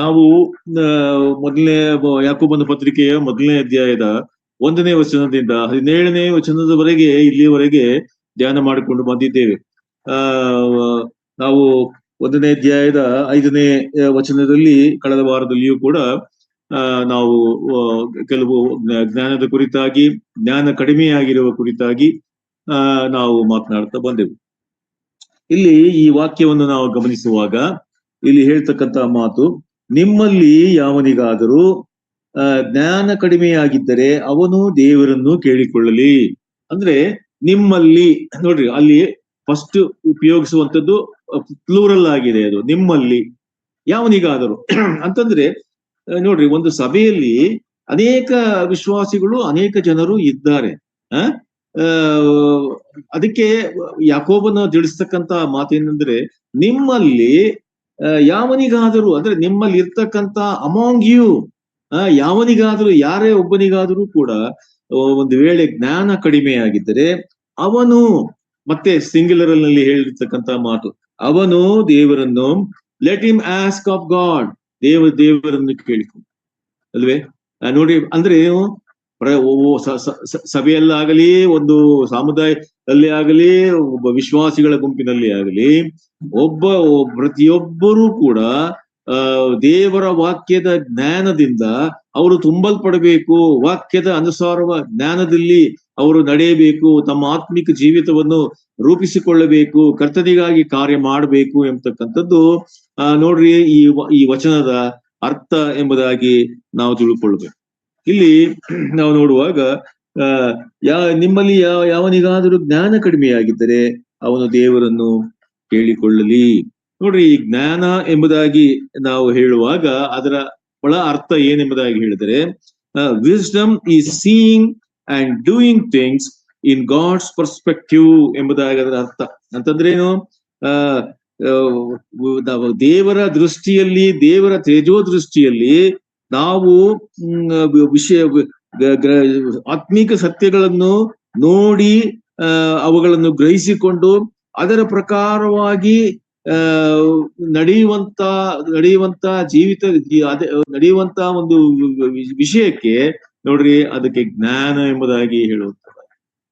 ನಾವು ಮೊದಲನೇ ಯಾಕೋಬನ ಪತ್ರಿಕೆಯ ಮೊದಲನೇ ಅಧ್ಯಾಯದ 1ನೇ ವಚನದಿಂದ 17ನೇ ವಚನದವರೆಗೆ ಇಲ್ಲಿಯವರೆಗೆ ಧ್ಯಾನ ಮಾಡಿಕೊಂಡು ಬಂದಿದ್ದೇವೆ. ನಾವು 1ನೇ ಅಧ್ಯಾಯದ 5ನೇ ವಚನದಲ್ಲಿ ಕಳೆದ ವಾರದಲ್ಲಿಯೂ ಕೂಡ ನಾವು ಕೆಲವು ಜ್ಞಾನದ ಕುರಿತಾಗಿ, ಜ್ಞಾನ ಕಡಿಮೆಯಾಗಿರುವ ಕುರಿತಾಗಿ ನಾವು ಮಾತನಾಡ್ತಾ ಬಂದೆವು. ಇಲ್ಲಿ ಈ ವಾಕ್ಯವನ್ನು ನಾವು ಗಮನಿಸುವಾಗ ಇಲ್ಲಿ ಹೇಳ್ತಕ್ಕಂತ ಮಾತು, ನಿಮ್ಮಲ್ಲಿ ಯಾವನಿಗಾದರೂ ಜ್ಞಾನ ಕಡಿಮೆಯಾಗಿದ್ದರೆ ಅವನು ದೇವರನ್ನು ಕೇಳಿಕೊಳ್ಳಲಿ. ಅಂದ್ರೆ ನಿಮ್ಮಲ್ಲಿ ನೋಡ್ರಿ, ಅಲ್ಲಿ ಫಸ್ಟ್ ಉಪಯೋಗಿಸುವಂಥದ್ದು ಪ್ಲೂರಲ್ ಆಗಿದೆ, ಅದು ನಿಮ್ಮಲ್ಲಿ ಯಾವನಿಗಾದರೂ ಅಂತಂದ್ರೆ ನೋಡ್ರಿ, ಒಂದು ಸಭೆಯಲ್ಲಿ ಅನೇಕ ವಿಶ್ವಾಸಿಗಳು, ಅನೇಕ ಜನರು ಇದ್ದಾರೆ. ಅದಕ್ಕೆ ಯಾಕೋಬನ ತಿಳಿಸ್ತಕ್ಕಂತ ಮಾತೇನಂದ್ರೆ, ನಿಮ್ಮಲ್ಲಿ ಯಾವನಿಗಾದರೂ, ಅಂದ್ರೆ ನಿಮ್ಮಲ್ಲಿ ಇರ್ತಕ್ಕಂತ ಅಮಾಂಗ್ ಯು ಯಾವನಿಗಾದರೂ, ಯಾರೇ ಒಬ್ಬನಿಗಾದರೂ ಕೂಡ ಒಂದು ವೇಳೆ ಜ್ಞಾನ ಕಡಿಮೆಯಾಗಿದ್ದರೆ ಅವನು, ಮತ್ತೆ ಸಿಂಗ್ಯುಲರ್ ನಲ್ಲಿ ಹೇಳಿರ್ತಕ್ಕಂತ ಮಾತು, ಅವನು ದೇವರನ್ನು let him ask of god, ದೇವರನ್ನು ಕೇಳಿಕೊಂಡು ಅಲ್ವೇ. ನೋಡಿ, ಅಂದ್ರೆ ಏನು, ಸಭೆಯಲ್ಲಾಗಲಿ, ಒಂದು ಸಮುದಾಯದಲ್ಲಿ ಆಗಲಿ, ಒಬ್ಬ ವಿಶ್ವಾಸಿಗಳ ಗುಂಪಿನಲ್ಲಿ ಆಗಲಿ, ಪ್ರತಿಯೊಬ್ಬರೂ ಕೂಡ ದೇವರ ವಾಕ್ಯದ ಜ್ಞಾನದಿಂದ ಅವರು ತುಂಬಲ್ಪಡಬೇಕು, ವಾಕ್ಯದ ಅನುಸಾರ ಜ್ಞಾನದಲ್ಲಿ ಅವರು ನಡೆಯಬೇಕು, ತಮ್ಮ ಆತ್ಮಿಕ ಜೀವಿತವನ್ನು ರೂಪಿಸಿಕೊಳ್ಳಬೇಕು, ಕರ್ತನಿಗಾಗಿ ಕಾರ್ಯ ಮಾಡಬೇಕು ಎಂಬತಕ್ಕಂಥದ್ದು ನೋಡ್ರಿ ಈ ವಚನದ ಅರ್ಥ ಎಂಬುದಾಗಿ ನಾವು ತಿಳ್ಕೊಳ್ಬೇಕು. ಇಲ್ಲಿ ನಾವು ನೋಡುವಾಗ ನಿಮ್ಮಲ್ಲಿ ಯಾವನಿಗಾದರೂ ಜ್ಞಾನ ಕಡಿಮೆಯಾಗಿದ್ದರೆ ಅವನು ದೇವರನ್ನು ಕೇಳಿಕೊಳ್ಳಲಿ. ನೋಡ್ರಿ, ಈ ಜ್ಞಾನ ಎಂಬುದಾಗಿ ನಾವು ಹೇಳುವಾಗ ಅದರ ಒಳ ಅರ್ಥ ಏನೆಂಬುದಾಗಿ ಹೇಳಿದರೆ, wisdom is seeing and doing things in God's perspective ಎಂಬುದಾಗಿ ಅದರ ಅರ್ಥ. ಅಂತಂದ್ರೇನು, ದೇವರ ದೃಷ್ಟಿಯಲ್ಲಿ, ದೇವರ ತೇಜೋ ದೃಷ್ಟಿಯಲ್ಲಿ ನಾವು ಆತ್ಮೀಕ ಸತ್ಯಗಳನ್ನು ನೋಡಿ ಅವುಗಳನ್ನು ಗ್ರಹಿಸಿಕೊಂಡು ಅದರ ಪ್ರಕಾರವಾಗಿ ನಡೆಯುವಂತ ಜೀವಿತ, ನಡೆಯುವಂತ ಒಂದು ವಿಷಯಕ್ಕೆ ನೋಡ್ರಿ, ಅದಕ್ಕೆ ಜ್ಞಾನ ಎಂಬುದಾಗಿ ಹೇಳುತ್ತದೆ.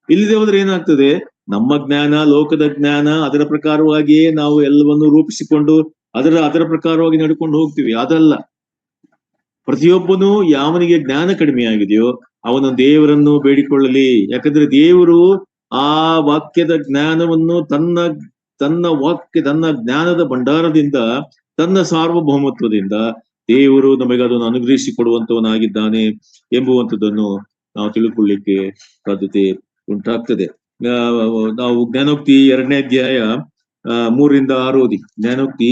ಇಲ್ಲದೆ ಹೋದ್ರೆ ಏನಾಗ್ತದೆ, ನಮ್ಮ ಜ್ಞಾನ, ಲೋಕದ ಜ್ಞಾನ, ಅದರ ಪ್ರಕಾರವಾಗಿಯೇ ನಾವು ಎಲ್ಲವನ್ನು ರೂಪಿಸಿಕೊಂಡು ಅದರ ಪ್ರಕಾರವಾಗಿ ನಡ್ಕೊಂಡು ಹೋಗ್ತೀವಿ. ಅದಲ್ಲ, ಪ್ರತಿಯೊಬ್ಬನು ಯಾವನಿಗೆ ಜ್ಞಾನ ಕಡಿಮೆಯಾಗಿದೆಯೋ ಅವನು ದೇವರನ್ನು ಬೇಡಿಕೊಳ್ಳಲಿ. ಯಾಕಂದ್ರೆ ದೇವರು ಆ ವಾಕ್ಯದ ಜ್ಞಾನವನ್ನು ತನ್ನ ಜ್ಞಾನದ ಭಂಡಾರದಿಂದ, ತನ್ನ ಸಾರ್ವಭೌಮತ್ವದಿಂದ ದೇವರು ನಮಗೆ ಅದನ್ನು ಅನುಗ್ರಹಿಸಿ ಕೊಡುವಂತವನಾಗಿದ್ದಾನೆ ಎಂಬುವಂಥದ್ದನ್ನು ನಾವು ತಿಳ್ಕೊಳ್ಳಿಕ್ಕೆ ಸಾಧ್ಯತೆ ಉಂಟಾಗ್ತದೆ. ನಾವು ಜ್ಞಾನೋಕ್ತಿ 2ನೇ ಅಧ್ಯಾಯ 3ರಿಂದ 6 ಓದಿ. ಜ್ಞಾನೋಕ್ತಿ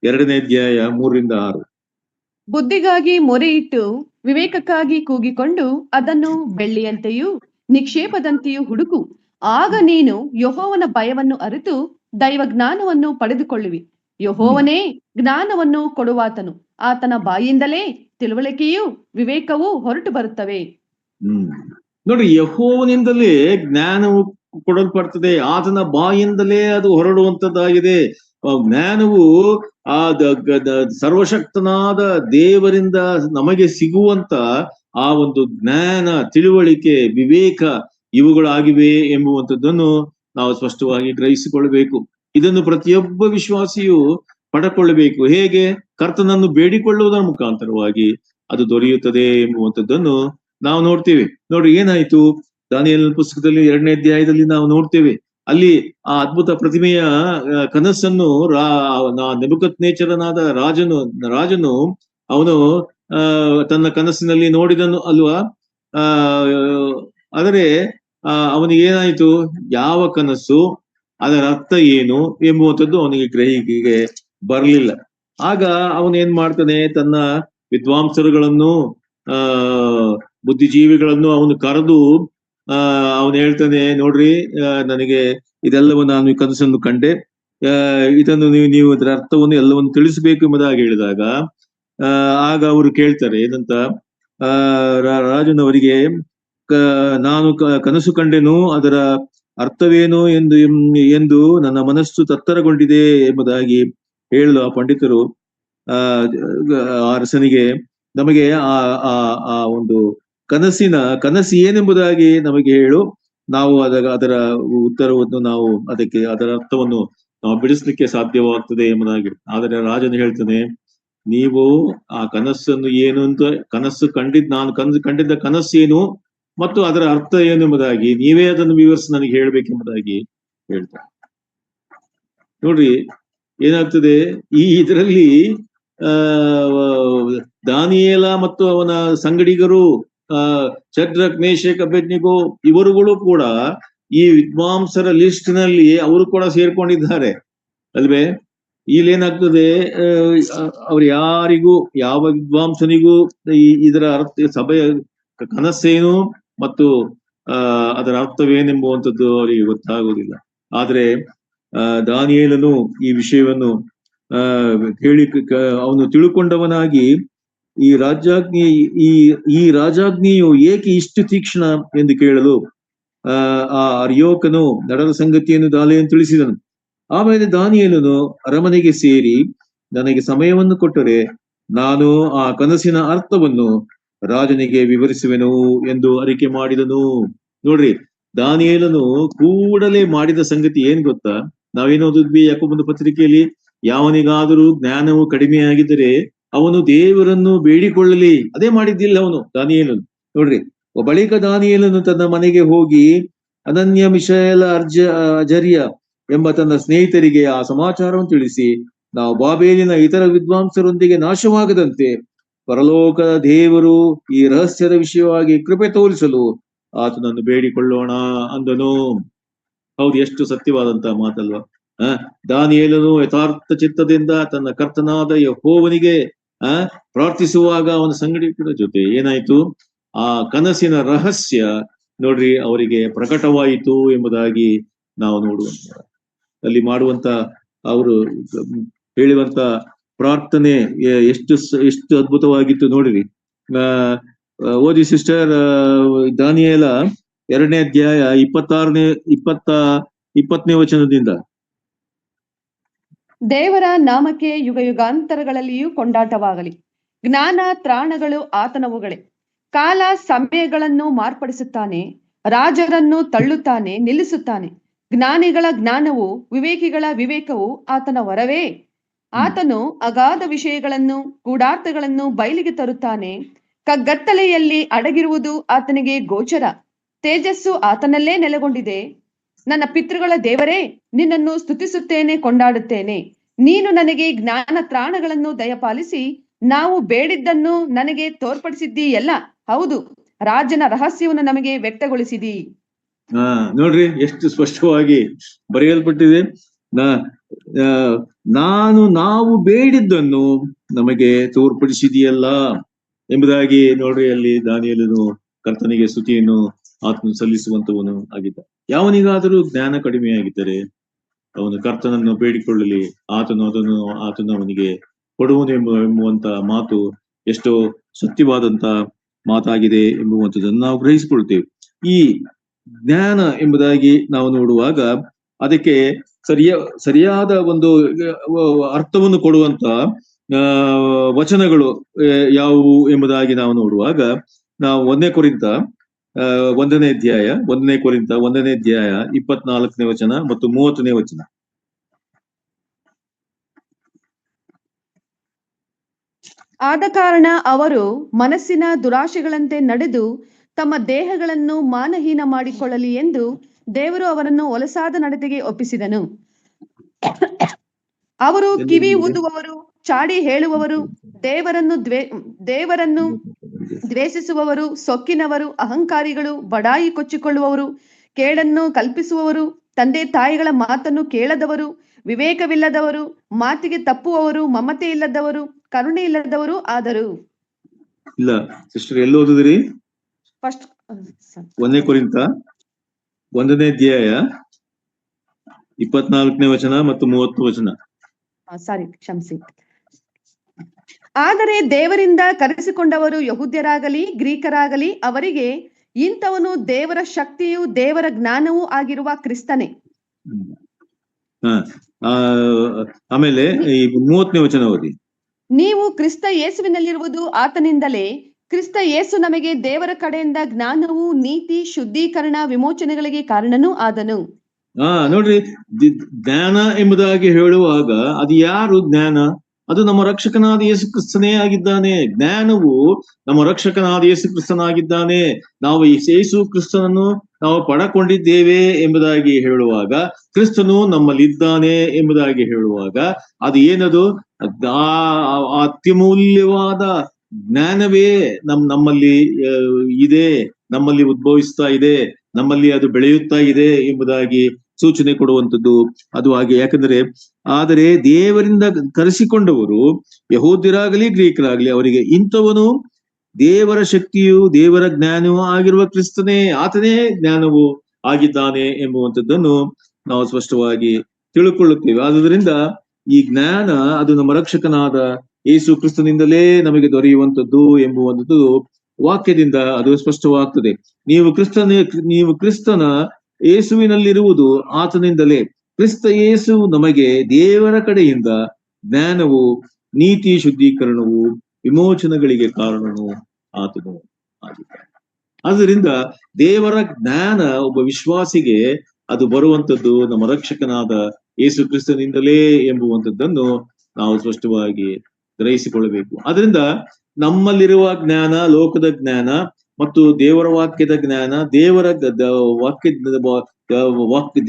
2ನೇ ಅಧ್ಯಾಯ 3ರಿಂದ 6. ಬುದ್ಧಿಗಾಗಿ ಮೊರೆಯಿಟ್ಟು ವಿವೇಕಕ್ಕಾಗಿ ಕೂಗಿಕೊಂಡು ಅದನ್ನು ಬೆಳ್ಳಿಯಂತೆಯೂ ನಿಕ್ಷೇಪದಂತೆಯೂ ಹುಡುಕು. ಆಗ ನೀನು ಯೆಹೋವನ ಭಯವನ್ನು ಅರಿತು ದೈವ ಜ್ಞಾನವನ್ನು ಪಡೆದುಕೊಳ್ಳುವಿ. ಯೆಹೋವನೇ ಜ್ಞಾನವನ್ನು ಕೊಡುವಾತನು, ಆತನ ಬಾಯಿಂದಲೇ ತಿಳುವಳಿಕೆಯೂ ವಿವೇಕವೂ ಹೊರಟು ಬರುತ್ತವೆ. ನೋಡಿ, ಯೆಹೋವನಿಂದಲೇ ಜ್ಞಾನವು ಕೊಡಲ್ಪಡ್ತದೆ, ಆತನ ಬಾಯಿಂದಲೇ ಅದು ಹೊರಡುವಂತದ್ದಾಗಿದೆ. ಜ್ಞಾನವು ಸರ್ವಶಕ್ತನಾದ ದೇವರಿಂದ ನಮಗೆ ಸಿಗುವಂತ ಆ ಒಂದು ಜ್ಞಾನ, ತಿಳುವಳಿಕೆ, ವಿವೇಕ ಇವುಗಳಾಗಿವೆ ಎಂಬುವಂಥದ್ದನ್ನು ನಾವು ಸ್ಪಷ್ಟವಾಗಿ ಗ್ರಹಿಸಿಕೊಳ್ಳಬೇಕು. ಇದನ್ನು ಪ್ರತಿಯೊಬ್ಬ ವಿಶ್ವಾಸಿಯು ಪಡೆದುಕೊಳ್ಳಬೇಕು. ಹೇಗೆ? ಕರ್ತನನ್ನು ಬೇಡಿಕೊಳ್ಳುವುದರ ಮುಖಾಂತರವಾಗಿ ಅದು ದೊರೆಯುತ್ತದೆ ಎಂಬುವಂಥದ್ದನ್ನು ನಾವು ನೋಡ್ತೇವೆ. ನೋಡ್ರಿ, ಏನಾಯ್ತು ದಾನಿಯೇಲನ ಪುಸ್ತಕದಲ್ಲಿ 2ನೇ ಅಧ್ಯಾಯದಲ್ಲಿ ನಾವು ನೋಡ್ತೇವೆ. ಅಲ್ಲಿ ಆ ಅದ್ಭುತ ಪ್ರತಿಮೆಯ ಕನಸನ್ನು ನೆಬೂಕದ್ನೆಚ್ಚರನಾದ ರಾಜನು ಅವನು ತನ್ನ ಕನಸಿನಲ್ಲಿ ನೋಡಿದನು ಅಲ್ವಾ. ಆದರೆ ಅವನಿಗೆ ಏನಾಯ್ತು, ಯಾವ ಕನಸು, ಅದರ ಅರ್ಥ ಏನು ಎಂಬುವಂಥದ್ದು ಅವನಿಗೆ ಗ್ರಹಿಕೆಗೆ ಬರಲಿಲ್ಲ. ಆಗ ಅವನು ಏನ್ ಮಾಡ್ತಾನೆ, ತನ್ನ ವಿದ್ವಾಂಸರುಗಳನ್ನು, ಬುದ್ಧಿಜೀವಿಗಳನ್ನು ಅವನು ಕರೆದು ಅವನು ಹೇಳ್ತಾನೆ, ನೋಡ್ರಿ, ನನಗೆ ಇದೆಲ್ಲವನ್ನು ನಾನು ಕನಸನ್ನು ಕಂಡೆ, ಇದನ್ನು ನೀವು ಇದರ ಅರ್ಥವನ್ನು ಎಲ್ಲವನ್ನು ತಿಳಿಸಬೇಕು ಎಂಬುದಾಗಿ ಹೇಳಿದಾಗ ಆಗ ಅವರು ಕೇಳ್ತಾರೆ ಏನಂತ, ರಾಜನವರಿಗೆ ನಾನು ಕನಸು ಕಂಡೆನು, ಅದರ ಅರ್ಥವೇನು ಎಂದು ನನ್ನ ಮನಸ್ಸು ತತ್ತರಗೊಂಡಿದೆ ಎಂಬುದಾಗಿ ಹೇಳಲು ಆ ಪಂಡಿತರು ಆ ಅರಸನಿಗೆ ನಮಗೆ ಆ ಆ ಆ ಒಂದು ಕನಸು ಏನೆಂಬುದಾಗಿ ನಮಗೆ ಹೇಳು, ನಾವು ಅದರ ಉತ್ತರವನ್ನು ನಾವು ಅದರ ಅರ್ಥವನ್ನು ನಾವು ಬಿಡಿಸ್ಲಿಕ್ಕೆ ಸಾಧ್ಯವಾಗ್ತದೆ ಎಂಬುದಾಗಿ. ಆದರೆ ರಾಜನು ಹೇಳ್ತಾನೆ, ನೀವು ಆ ಕನಸನ್ನು ಏನು ಅಂತ ನಾನು ಕಂಡಿದ್ದ ಕನಸು ಏನು ಮತ್ತು ಅದರ ಅರ್ಥ ಏನು ಎಂಬುದಾಗಿ ನೀವೇ ಅದನ್ನು ವಿವರಿಸಿ ನನಗೆ ಹೇಳ್ಬೇಕೆಂಬುದಾಗಿ ಹೇಳ್ತಾರೆ. ನೋಡ್ರಿ ಏನಾಗ್ತದೆ ಇದರಲ್ಲಿ ದಾನಿಯೇಲ ಮತ್ತು ಅವನ ಸಂಗಡಿಗರು ಶದ್ರಕ್, ಮೇಷಕ್, ಅಬೇದ್ನೆಗೋ ಇವರುಗಳು ಕೂಡ ಈ ವಿದ್ವಾಂಸರ ಲಿಸ್ಟ್ ನಲ್ಲಿ ಅವರು ಕೂಡ ಸೇರ್ಕೊಂಡಿದ್ದಾರೆ ಅಲ್ವೇ. ಇಲ್ಲೇನಾಗ್ತದೆ, ಅವ್ರು ಯಾರಿಗೂ, ಯಾವ ವಿದ್ವಾಂಸನಿಗೂ ಇದರ ಅರ್ಥ, ಸಭೆಯ ಕನಸೇನು ಮತ್ತು ಅದರ ಅರ್ಥವೇನೆಂಬುವಂಥದ್ದು ಅವರಿಗೆ ಗೊತ್ತಾಗುವುದಿಲ್ಲ. ಆದ್ರೆ ದಾನಿಯೇಲನು ಈ ವಿಷಯವನ್ನು ಕೇಳಿ ಅವನು ತಿಳ್ಕೊಂಡವನಾಗಿ ಈ ರಾಜಾಜ್ಞೆಯು ಏಕೆ ಇಷ್ಟು ತೀಕ್ಷ್ಣ ಎಂದು ಕೇಳಲು ಆ ಅರ್ಯೋಕನು ನಡೆದ ಸಂಗತಿಯನ್ನು ದಾನಿಯೇಲನು ತಿಳಿಸಿದನು. ಆಮೇಲೆ ದಾನಿಯೇಲನು ಅರಮನೆಗೆ ಸೇರಿ ನನಗೆ ಸಮಯವನ್ನು ಕೊಟ್ಟರೆ ನಾನು ಆ ಕನಸಿನ ಅರ್ಥವನ್ನು ರಾಜನಿಗೆ ವಿವರಿಸುವೆನು ಎಂದು ಅರಿಕೆ ಮಾಡಿದನು. ನೋಡ್ರಿ, ದಾನಿಯೇಲನು ಕೂಡಲೇ ಮಾಡಿದ ಸಂಗತಿ ಏನ್ ಗೊತ್ತಾ? ನಾವೇನು ಓದಿದ್ವಿ ಯಾಕೋಬನ ಪತ್ರಿಕೆಯಲ್ಲಿ, ಯಾವನಿಗಾದರೂ ಜ್ಞಾನವು ಕಡಿಮೆಯಾಗಿದ್ದರೆ ಅವನು ದೇವರನ್ನು ಬೇಡಿಕೊಳ್ಳಲಿ. ಅದೇ ಮಾಡಿದ್ದಿಲ್ಲ ಅವನು ದಾನಿಯೇಲನು. ನೋಡ್ರಿ, ಬಳಿಕ ದಾನಿಯೇಲನು ತನ್ನ ಮನೆಗೆ ಹೋಗಿ ಅನನ್ಯ, ಮಿಶಾಯೇಲ, ಅಜರ್ಯ ಎಂಬ ತನ್ನ ಸ್ನೇಹಿತರಿಗೆ ಆ ಸಮಾಚಾರವನ್ನು ತಿಳಿಸಿ, ನಾವು ಬಾಬೇಲಿನ ಇತರ ವಿದ್ವಾಂಸರೊಂದಿಗೆ ನಾಶವಾಗದಂತೆ ಪರಲೋಕದ ದೇವರು ಈ ರಹಸ್ಯದ ವಿಷಯವಾಗಿ ಕೃಪೆ ತೋರಿಸಲು ಆತನನ್ನು ಬೇಡಿಕೊಳ್ಳೋಣ ಅಂದನು. ಹೌದು, ಎಷ್ಟು ಸತ್ಯವಾದಂತ ಮಾತಲ್ವಾ. ದಾನಿಯೇಲನು ಯಥಾರ್ಥ ಚಿತ್ತದಿಂದ ತನ್ನ ಕರ್ತನಾದ ಯೆಹೋವನಿಗೆ ಪ್ರಾರ್ಥಿಸುವಾಗ ಅವನ ಸಂಗಡಿಗರ ಜೊತೆ ಏನಾಯ್ತು, ಆ ಕನಸಿನ ರಹಸ್ಯ ನೋಡ್ರಿ ಅವರಿಗೆ ಪ್ರಕಟವಾಯಿತು ಎಂಬುದಾಗಿ ನಾವು ನೋಡುವಂತ, ಅಲ್ಲಿ ಮಾಡುವಂತ ಅವರು ಹೇಳುವಂತ ಪ್ರಾರ್ಥನೆ ಎಷ್ಟು ಅದ್ಭುತವಾಗಿತ್ತು ನೋಡ್ರಿ. ಓದಿ ಸಿಸ್ಟರ್, ದಾನಿಯೇಲ 2ನೇ ಅಧ್ಯಾಯ 20ನೇ ವಚನದಿಂದ. ದೇವರ ನಾಮಕ್ಕೆ ಯುಗ ಯುಗಾಂತರಗಳಲ್ಲಿಯೂ ಕೊಂಡಾಟವಾಗಲಿ. ಜ್ಞಾನ ತ್ರಾಣಗಳು ಆತನವುಗಳೇ. ಕಾಲ ಸಮಯಗಳನ್ನು ಮಾರ್ಪಡಿಸುತ್ತಾನೆ, ರಾಜರನ್ನು ತಳ್ಳುತ್ತಾನೆ, ನಿಲ್ಲಿಸುತ್ತಾನೆ. ಜ್ಞಾನಿಗಳ ಜ್ಞಾನವು, ವಿವೇಕಿಗಳ ವಿವೇಕವು ಆತನ ವರವೇ. ಆತನು ಅಗಾಧ ವಿಷಯಗಳನ್ನು, ಗೂಢಾರ್ಥಗಳನ್ನು ಬಯಲಿಗೆ ತರುತ್ತಾನೆ. ಕಗ್ಗತ್ತಲೆಯಲ್ಲಿ ಅಡಗಿರುವುದು ಆತನಿಗೆ ಗೋಚರ. ತೇಜಸ್ಸು ಆತನಲ್ಲೇ ನೆಲೆಗೊಂಡಿದೆ. ನನ್ನ ಪಿತೃಗಳ ದೇವರೇ, ನಿನ್ನನ್ನು ಸ್ತುತಿಸುತ್ತೇನೆ, ಕೊಂಡಾಡುತ್ತೇನೆ. ನೀನು ನನಗೆ ಜ್ಞಾನ ತ್ರಾಣಗಳನ್ನು ದಯಪಾಲಿಸಿ ನಾವು ಬೇಡಿದ್ದನ್ನು ನನಗೆ ತೋರ್ಪಡಿಸಿದ್ದೀಯಲ್ಲ. ಹೌದು, ರಾಜನ ರಹಸ್ಯವನ್ನು ನಮಗೆ ವ್ಯಕ್ತಗೊಳಿಸಿದಿ. ನೋಡ್ರಿ, ಎಷ್ಟು ಸ್ಪಷ್ಟವಾಗಿ ಬರೆಯಲ್ಪಟ್ಟಿದೆ. ನಾವು ಬೇಡಿದ್ದನ್ನು ನಮಗೆ ತೋರ್ಪಡಿಸಿದೆಯಲ್ಲ ಎಂಬುದಾಗಿ ನೋಡ್ರಿ. ಅಲ್ಲಿ ದಾನಿಯೇಲನು ಕರ್ತನಿಗೆ ಸ್ತುತಿಯನ್ನು ಆತನು ಸಲ್ಲಿಸುವಂತವನು ಆಗಿದ್ದ. ಯಾವನಿಗಾದರೂ ಜ್ಞಾನ ಕಡಿಮೆಯಾಗಿದ್ದರೆ ಅವನು ಕರ್ತನನ್ನು ಬೇಡಿಕೊಳ್ಳಲಿ, ಆತನು ಅವನಿಗೆ ಕೊಡುವನು ಎಂಬುವಂತ ಮಾತು ಎಷ್ಟೋ ಸತ್ಯವಾದಂತ ಮಾತಾಗಿದೆ ಎಂಬುವಂಥದ್ದನ್ನು ನಾವು ಗ್ರಹಿಸಿಕೊಳ್ತೇವೆ. ಈ ಜ್ಞಾನ ಎಂಬುದಾಗಿ ನಾವು ನೋಡುವಾಗ ಅದಕ್ಕೆ ಸರಿಯಾದ ಒಂದು ಅರ್ಥವನ್ನು ಕೊಡುವಂತ ವಚನಗಳು ಯಾವುವು ಎಂಬುದಾಗಿ ನಾವು ನೋಡುವಾಗ, ನಾವು 1ನೇ ಕೊರಿಂಥ 1ನೇ ಅಧ್ಯಾಯ 24ನೇ ವಚನ ಮತ್ತು 30ನೇ ವಚನ. ಆದ ಕಾರಣ ಅವರು ಮನಸ್ಸಿನ ದುರಾಶೆಗಳಂತೆ ನಡೆದು ತಮ್ಮ ದೇಹಗಳನ್ನು ಮಾನಹೀನ ಮಾಡಿಕೊಳ್ಳಲಿ ಎಂದು ದೇವರು ಅವರನ್ನು ಹೊಲಸಾದ ನಡತೆಗೆ ಒಪ್ಪಿಸಿದನು. ಅವರು ಕಿವಿ ಊದುವವರು, ಚಾಡಿ ಹೇಳುವವರು, ದೇವರನ್ನು ದ್ವೇಷಿಸುವವರು, ಸೊಕ್ಕಿನವರು, ಅಹಂಕಾರಿಗಳು, ಬಡಾಯಿ ಕೊಚ್ಚಿಕೊಳ್ಳುವವರು, ಕೇಡನ್ನು ಕಲ್ಪಿಸುವವರು, ತಂದೆ ತಾಯಿಗಳ ಮಾತನ್ನು ಕೇಳದವರು, ವಿವೇಕವಿಲ್ಲದವರು, ಮಾತಿಗೆ ತಪ್ಪುವವರು, ಮಮತೆ ಇಲ್ಲದವರು, ಕರುಣೆ ಇಲ್ಲದವರು ಆದರು. ಇಲ್ಲ ಸಿಸ್ಟರ್, ಎಲ್ಲಿ ಓದಿದ್ರಿ? ಫಸ್ಟ್ 1ನೇ ಕೊರಿಂಥ 1ನೇ ಅಧ್ಯಾಯ 24ನೇ ವಚನ ಮತ್ತು 30ನೇ ವಚನ. ಸಾರಿ, ಕ್ಷಮಿಸಿ. ಆದರೆ ದೇವರಿಂದ ಕರೆಸಿಕೊಂಡವರು ಯಹೂದ್ಯರಾಗಲಿ ಗ್ರೀಕರಾಗಲಿ ಅವರಿಗೆ ಇಂಥವನು ದೇವರ ಶಕ್ತಿಯೂ ದೇವರ ಜ್ಞಾನವೂ ಆಗಿರುವ ಕ್ರಿಸ್ತನೇ. ಆಮೇಲೆ ಈ 30ನೇ ವಚನ ಓದಿ. ನೀವು ಕ್ರಿಸ್ತ ಯೇಸುವಿನಲ್ಲಿರುವುದು ಆತನಿಂದಲೇ. ಕ್ರಿಸ್ತ ಯೇಸು ನಮಗೆ ದೇವರ ಕಡೆಯಿಂದ ಜ್ಞಾನವು, ನೀತಿ, ಶುದ್ಧೀಕರಣ, ವಿಮೋಚನೆಗಳಿಗೆ ಕಾರಣನೂ ಆದನು. ನೋಡ್ರಿ, ಜ್ಞಾನ ಎಂಬುದಾಗಿ ಹೇಳುವಾಗ ಅದು ಯಾರು ಜ್ಞಾನ? ಅದು ನಮ್ಮ ರಕ್ಷಕನಾದ ಯೇಸು ಕ್ರಿಸ್ತನೇ ಆಗಿದ್ದಾನೆ. ಜ್ಞಾನವು ನಮ್ಮ ರಕ್ಷಕನಾದ ಯೇಸು ಕ್ರಿಸ್ತನಾಗಿದ್ದಾನೆ. ನಾವು ಈ ಯೇಸು ಕ್ರಿಸ್ತನನ್ನು ನಾವು ಪಡಕೊಂಡಿದ್ದೇವೆ ಎಂಬುದಾಗಿ ಹೇಳುವಾಗ, ಕ್ರಿಸ್ತನು ನಮ್ಮಲ್ಲಿದ್ದಾನೆ ಎಂಬುದಾಗಿ ಹೇಳುವಾಗ, ಅದು ಏನದು? ಅತ್ಯಮೂಲ್ಯವಾದ ಜ್ಞಾನವೇ ನಮ್ಮಲ್ಲಿ ಇದೆ, ನಮ್ಮಲ್ಲಿ ಉದ್ಭವಿಸ್ತಾ ಇದೆ, ನಮ್ಮಲ್ಲಿ ಅದು ಬೆಳೆಯುತ್ತಾ ಇದೆ ಎಂಬುದಾಗಿ ಸೂಚನೆ ಕೊಡುವಂಥದ್ದು ಅದು ಹಾಗೆ. ಯಾಕಂದ್ರೆ ಆದರೆ ದೇವರಿಂದ ಕರೆಸಿಕೊಂಡವರು, ಯಹೂದ್ಯರಾಗಲಿ ಗ್ರೀಕರಾಗಲಿ, ಅವರಿಗೆ ಇಂಥವನು ದೇವರ ಶಕ್ತಿಯು ದೇವರ ಜ್ಞಾನವೂ ಆಗಿರುವ ಕ್ರಿಸ್ತನೇ, ಆತನೇ ಜ್ಞಾನವು ಆಗಿದ್ದಾನೆ ಎಂಬುವಂಥದ್ದನ್ನು ನಾವು ಸ್ಪಷ್ಟವಾಗಿ ತಿಳ್ಕೊಳ್ಳುತ್ತೇವೆ. ಆದುದರಿಂದ ಈ ಜ್ಞಾನ ಅದು ನಮ್ಮ ರಕ್ಷಕನಾದ ಯೇಸು ಕ್ರಿಸ್ತನಿಂದಲೇ ನಮಗೆ ದೊರೆಯುವಂಥದ್ದು ಎಂಬುವಂಥದ್ದು ವಾಕ್ಯದಿಂದ ಅದು ಸ್ಪಷ್ಟವಾಗ್ತದೆ. ನೀವು ಕ್ರಿಸ್ತನ ಯೇಸುವಿನಲ್ಲಿರುವುದು ಆತನಿಂದಲೇ. ಕ್ರಿಸ್ತ ಯೇಸು ನಮಗೆ ದೇವರ ಕಡೆಯಿಂದ ಜ್ಞಾನವು, ನೀತಿ, ಶುದ್ಧೀಕರಣವು, ವಿಮೋಚನೆಗಳಿಗೆ ಕಾರಣನು ಆತನು ಆಗಿದ್ದಾನೆ. ಆದ್ದರಿಂದ ದೇವರ ಜ್ಞಾನ ಒಬ್ಬ ವಿಶ್ವಾಸಿಗೆ ಅದು ಬರುವಂಥದ್ದು ನಮ್ಮ ರಕ್ಷಕನಾದ ಯೇಸು ಕ್ರಿಸ್ತನಿಂದಲೇ ಎಂಬುವಂಥದ್ದನ್ನು ನಾವು ಸ್ಪಷ್ಟವಾಗಿ ಗ್ರಹಿಸಿಕೊಳ್ಳಬೇಕು. ಅದರಿಂದ ನಮ್ಮಲ್ಲಿರುವ ಜ್ಞಾನ, ಲೋಕದ ಜ್ಞಾನ ಮತ್ತು ದೇವರ ವಾಕ್ಯದ ಜ್ಞಾನ,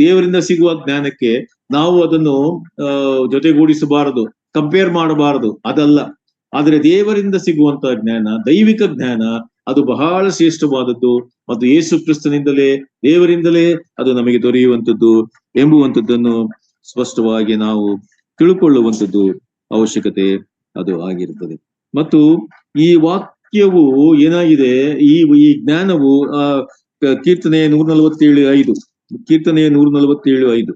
ದೇವರಿಂದ ಸಿಗುವ ಜ್ಞಾನಕ್ಕೆ ನಾವು ಅದನ್ನು ಜೊತೆಗೂಡಿಸಬಾರದು, ಕಂಪೇರ್ ಮಾಡಬಾರದು, ಅದಲ್ಲ. ಆದರೆ ದೇವರಿಂದ ಸಿಗುವಂತಹ ಜ್ಞಾನ, ದೈವಿಕ ಜ್ಞಾನ, ಅದು ಬಹಳ ಶ್ರೇಷ್ಠವಾದದ್ದು ಮತ್ತು ಯೇಸು ಕ್ರಿಸ್ತನಿಂದಲೇ, ದೇವರಿಂದಲೇ ಅದು ನಮಗೆ ದೊರೆಯುವಂಥದ್ದು ಎಂಬುವಂಥದ್ದನ್ನು ಸ್ಪಷ್ಟವಾಗಿ ನಾವು ತಿಳ್ಕೊಳ್ಳುವಂಥದ್ದು ಅವಶ್ಯಕತೆ ಅದು ಆಗಿರುತ್ತದೆ. ಮತ್ತು ಈ ವಾಕ್ಯವು ಏನಾಗಿದೆ, ಈ ಜ್ಞಾನವು ಕೀರ್ತನೆ 147:5, ಕೀರ್ತನೆ 147:5.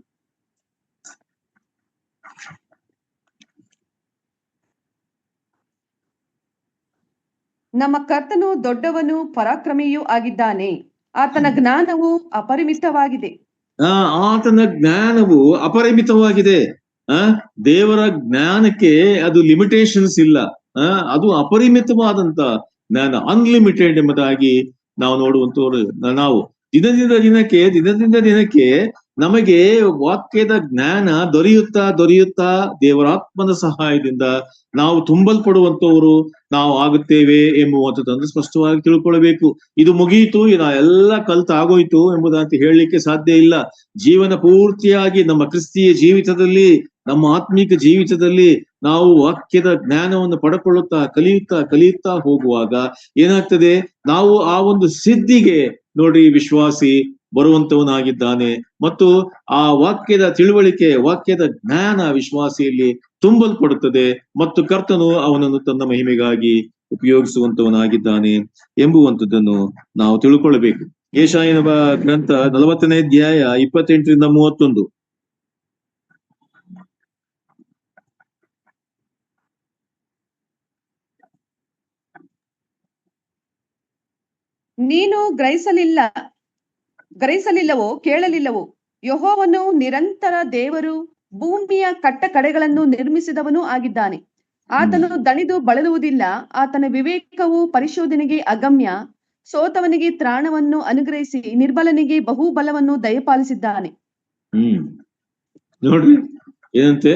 ನಮ್ಮ ಕರ್ತನು ದೊಡ್ಡವನು, ಪರಾಕ್ರಮಿಯೂ ಆಗಿದ್ದಾನೆ. ಆತನ ಜ್ಞಾನವು ಅಪರಿಮಿತವಾಗಿದೆ. ಆತನ ಜ್ಞಾನವು ಅಪರಿಮಿತವಾಗಿದೆ. ದೇವರ ಜ್ಞಾನಕ್ಕೆ ಅದು ಲಿಮಿಟೇಷನ್ಸ್ ಇಲ್ಲ. ಅದು ಅಪರಿಮಿತವಾದಂತ ಜ್ಞಾನ, ಅನ್ಲಿಮಿಟೆಡ್ ಎಂಬುದಾಗಿ ನಾವು ನೋಡುವಂತವ್ರು. ನಾವು ದಿನದಿಂದ ದಿನಕ್ಕೆ ನಮಗೆ ವಾಕ್ಯದ ಜ್ಞಾನ ದೊರೆಯುತ್ತಾ ದೇವರಾತ್ಮನ ಸಹಾಯದಿಂದ ನಾವು ತುಂಬಲ್ಪಡುವಂತವರು ನಾವು ಆಗುತ್ತೇವೆ ಎಂಬುವಂಥದ್ದನ್ನು ಸ್ಪಷ್ಟವಾಗಿ ತಿಳ್ಕೊಳ್ಬೇಕು. ಇದು ಮುಗಿಯಿತು, ಎಲ್ಲ ಕಲ್ತಾಗೋಯ್ತು ಎಂಬುದಂತ ಹೇಳಲಿಕ್ಕೆ ಸಾಧ್ಯ ಇಲ್ಲ. ಜೀವನ ಪೂರ್ತಿಯಾಗಿ ನಮ್ಮ ಕ್ರಿಸ್ತೀಯ ಜೀವಿತದಲ್ಲಿ, ನಮ್ಮ ಆತ್ಮಿಕ ಜೀವಿತದಲ್ಲಿ ನಾವು ವಾಕ್ಯದ ಜ್ಞಾನವನ್ನು ಪಡ್ಕೊಳ್ಳುತ್ತಾ ಕಲಿಯುತ್ತಾ ಹೋಗುವಾಗ ಏನಾಗ್ತದೆ, ನಾವು ಆ ಒಂದು ಸಿದ್ಧಿಗೆ ನೋಡಿ ವಿಶ್ವಾಸಿ ಬರುವಂತವನಾಗಿದ್ದಾನೆ. ಮತ್ತು ಆ ವಾಕ್ಯದ ತಿಳುವಳಿಕೆ, ವಾಕ್ಯದ ಜ್ಞಾನ ವಿಶ್ವಾಸಿಯಲ್ಲಿ ತುಂಬಲ್ಪಡುತ್ತದೆ ಮತ್ತು ಕರ್ತನು ಅವನನ್ನು ತನ್ನ ಮಹಿಮೆಗಾಗಿ ಉಪಯೋಗಿಸುವಂತವನಾಗಿದ್ದಾನೆ ಎಂಬುವಂಥದ್ದನ್ನು ನಾವು ತಿಳ್ಕೊಳ್ಬೇಕು. ಯೆಶಾಯನ ಗ್ರಂಥ 40ನೇ ಅಧ್ಯಾಯ 28-31. ನೀನು ಗ್ರಹಿಸಲಿಲ್ಲವೋ, ಕೇಳಲಿಲ್ಲವೋ? ಯೆಹೋವನು ನಿರಂತರ ದೇವರು, ಭೂಮಿಯ ಕಟ್ಟ ಕಡೆಗಳನ್ನು ನಿರ್ಮಿಸಿದವನೂ ಆಗಿದ್ದಾನೆ. ಆತನು ದಣಿದು ಬಳಲುವುದಿಲ್ಲ. ಆತನ ವಿವೇಕವು ಪರಿಶೋಧನೆಗೆ ಅಗಮ್ಯ. ಸೋತವನಿಗೆ ತ್ರಾಣವನ್ನು ಅನುಗ್ರಹಿಸಿ ನಿರ್ಬಲನಿಗೆ ಬಹುಬಲವನ್ನು ದಯಪಾಲಿಸಿದ್ದಾನೆ. ನೋಡ್ರಿ ಏನಂತೆ,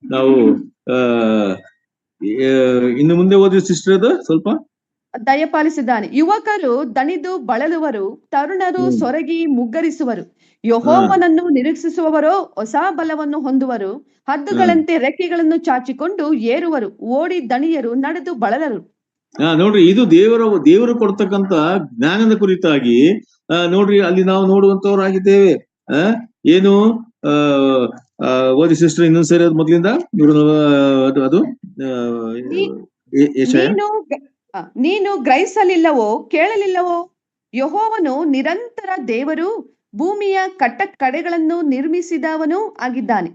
ನಾವು ಇನ್ನು ಮುಂದೆ ಓದಿ ಸಿಸ್ಟರ್, ಅದು ಸ್ವಲ್ಪ ದಯಪಾಲಿಸಿದ್ದಾನೆ. ಯುವಕರು ದಣಿದು ಬಳಲುವರು, ತರುಣರು ಸೊರಗಿ ಮುಗ್ಗರಿಸುವರು. ಯೆಹೋವನನ್ನು ನಿರೀಕ್ಷಿಸುವವರೋ ಹೊಸ ಬಲವನ್ನು ಹೊಂದುವರು. ಹದ್ದುಗಳಂತೆ ರೆಕ್ಕೆಗಳನ್ನು ಚಾಚಿಕೊಂಡು ಏರುವರು. ಓಡಿ ದಣಿಯರು, ನಡೆದು ಬಳಲರು. ನೋಡ್ರಿ, ಇದು ದೇವರು ಕೊಡ್ತಕ್ಕಂತ ಜ್ಞಾನದ ಕುರಿತಾಗಿ ನೋಡ್ರಿ, ಅಲ್ಲಿ ನಾವು ನೋಡುವಂತವರಾಗಿದ್ದೇವೆ. ಏನು ಓದಿ ಸಿಸ್ಟರ್ ಇನ್ನೊಂದ್ಸರಿ ಅದು ಮೊದಲಿಂದ ಅದು ನೀನು ಗ್ರಹಿಸಲಿಲ್ಲವೋ, ಕೇಳಲಿಲ್ಲವೋ? ಯೆಹೋವನು ನಿರಂತರ ದೇವರು, ಭೂಮಿಯ ಕಟ್ಟ ಕಡೆಗಳನ್ನು ನಿರ್ಮಿಸಿದವನೂ ಆಗಿದ್ದಾನೆ.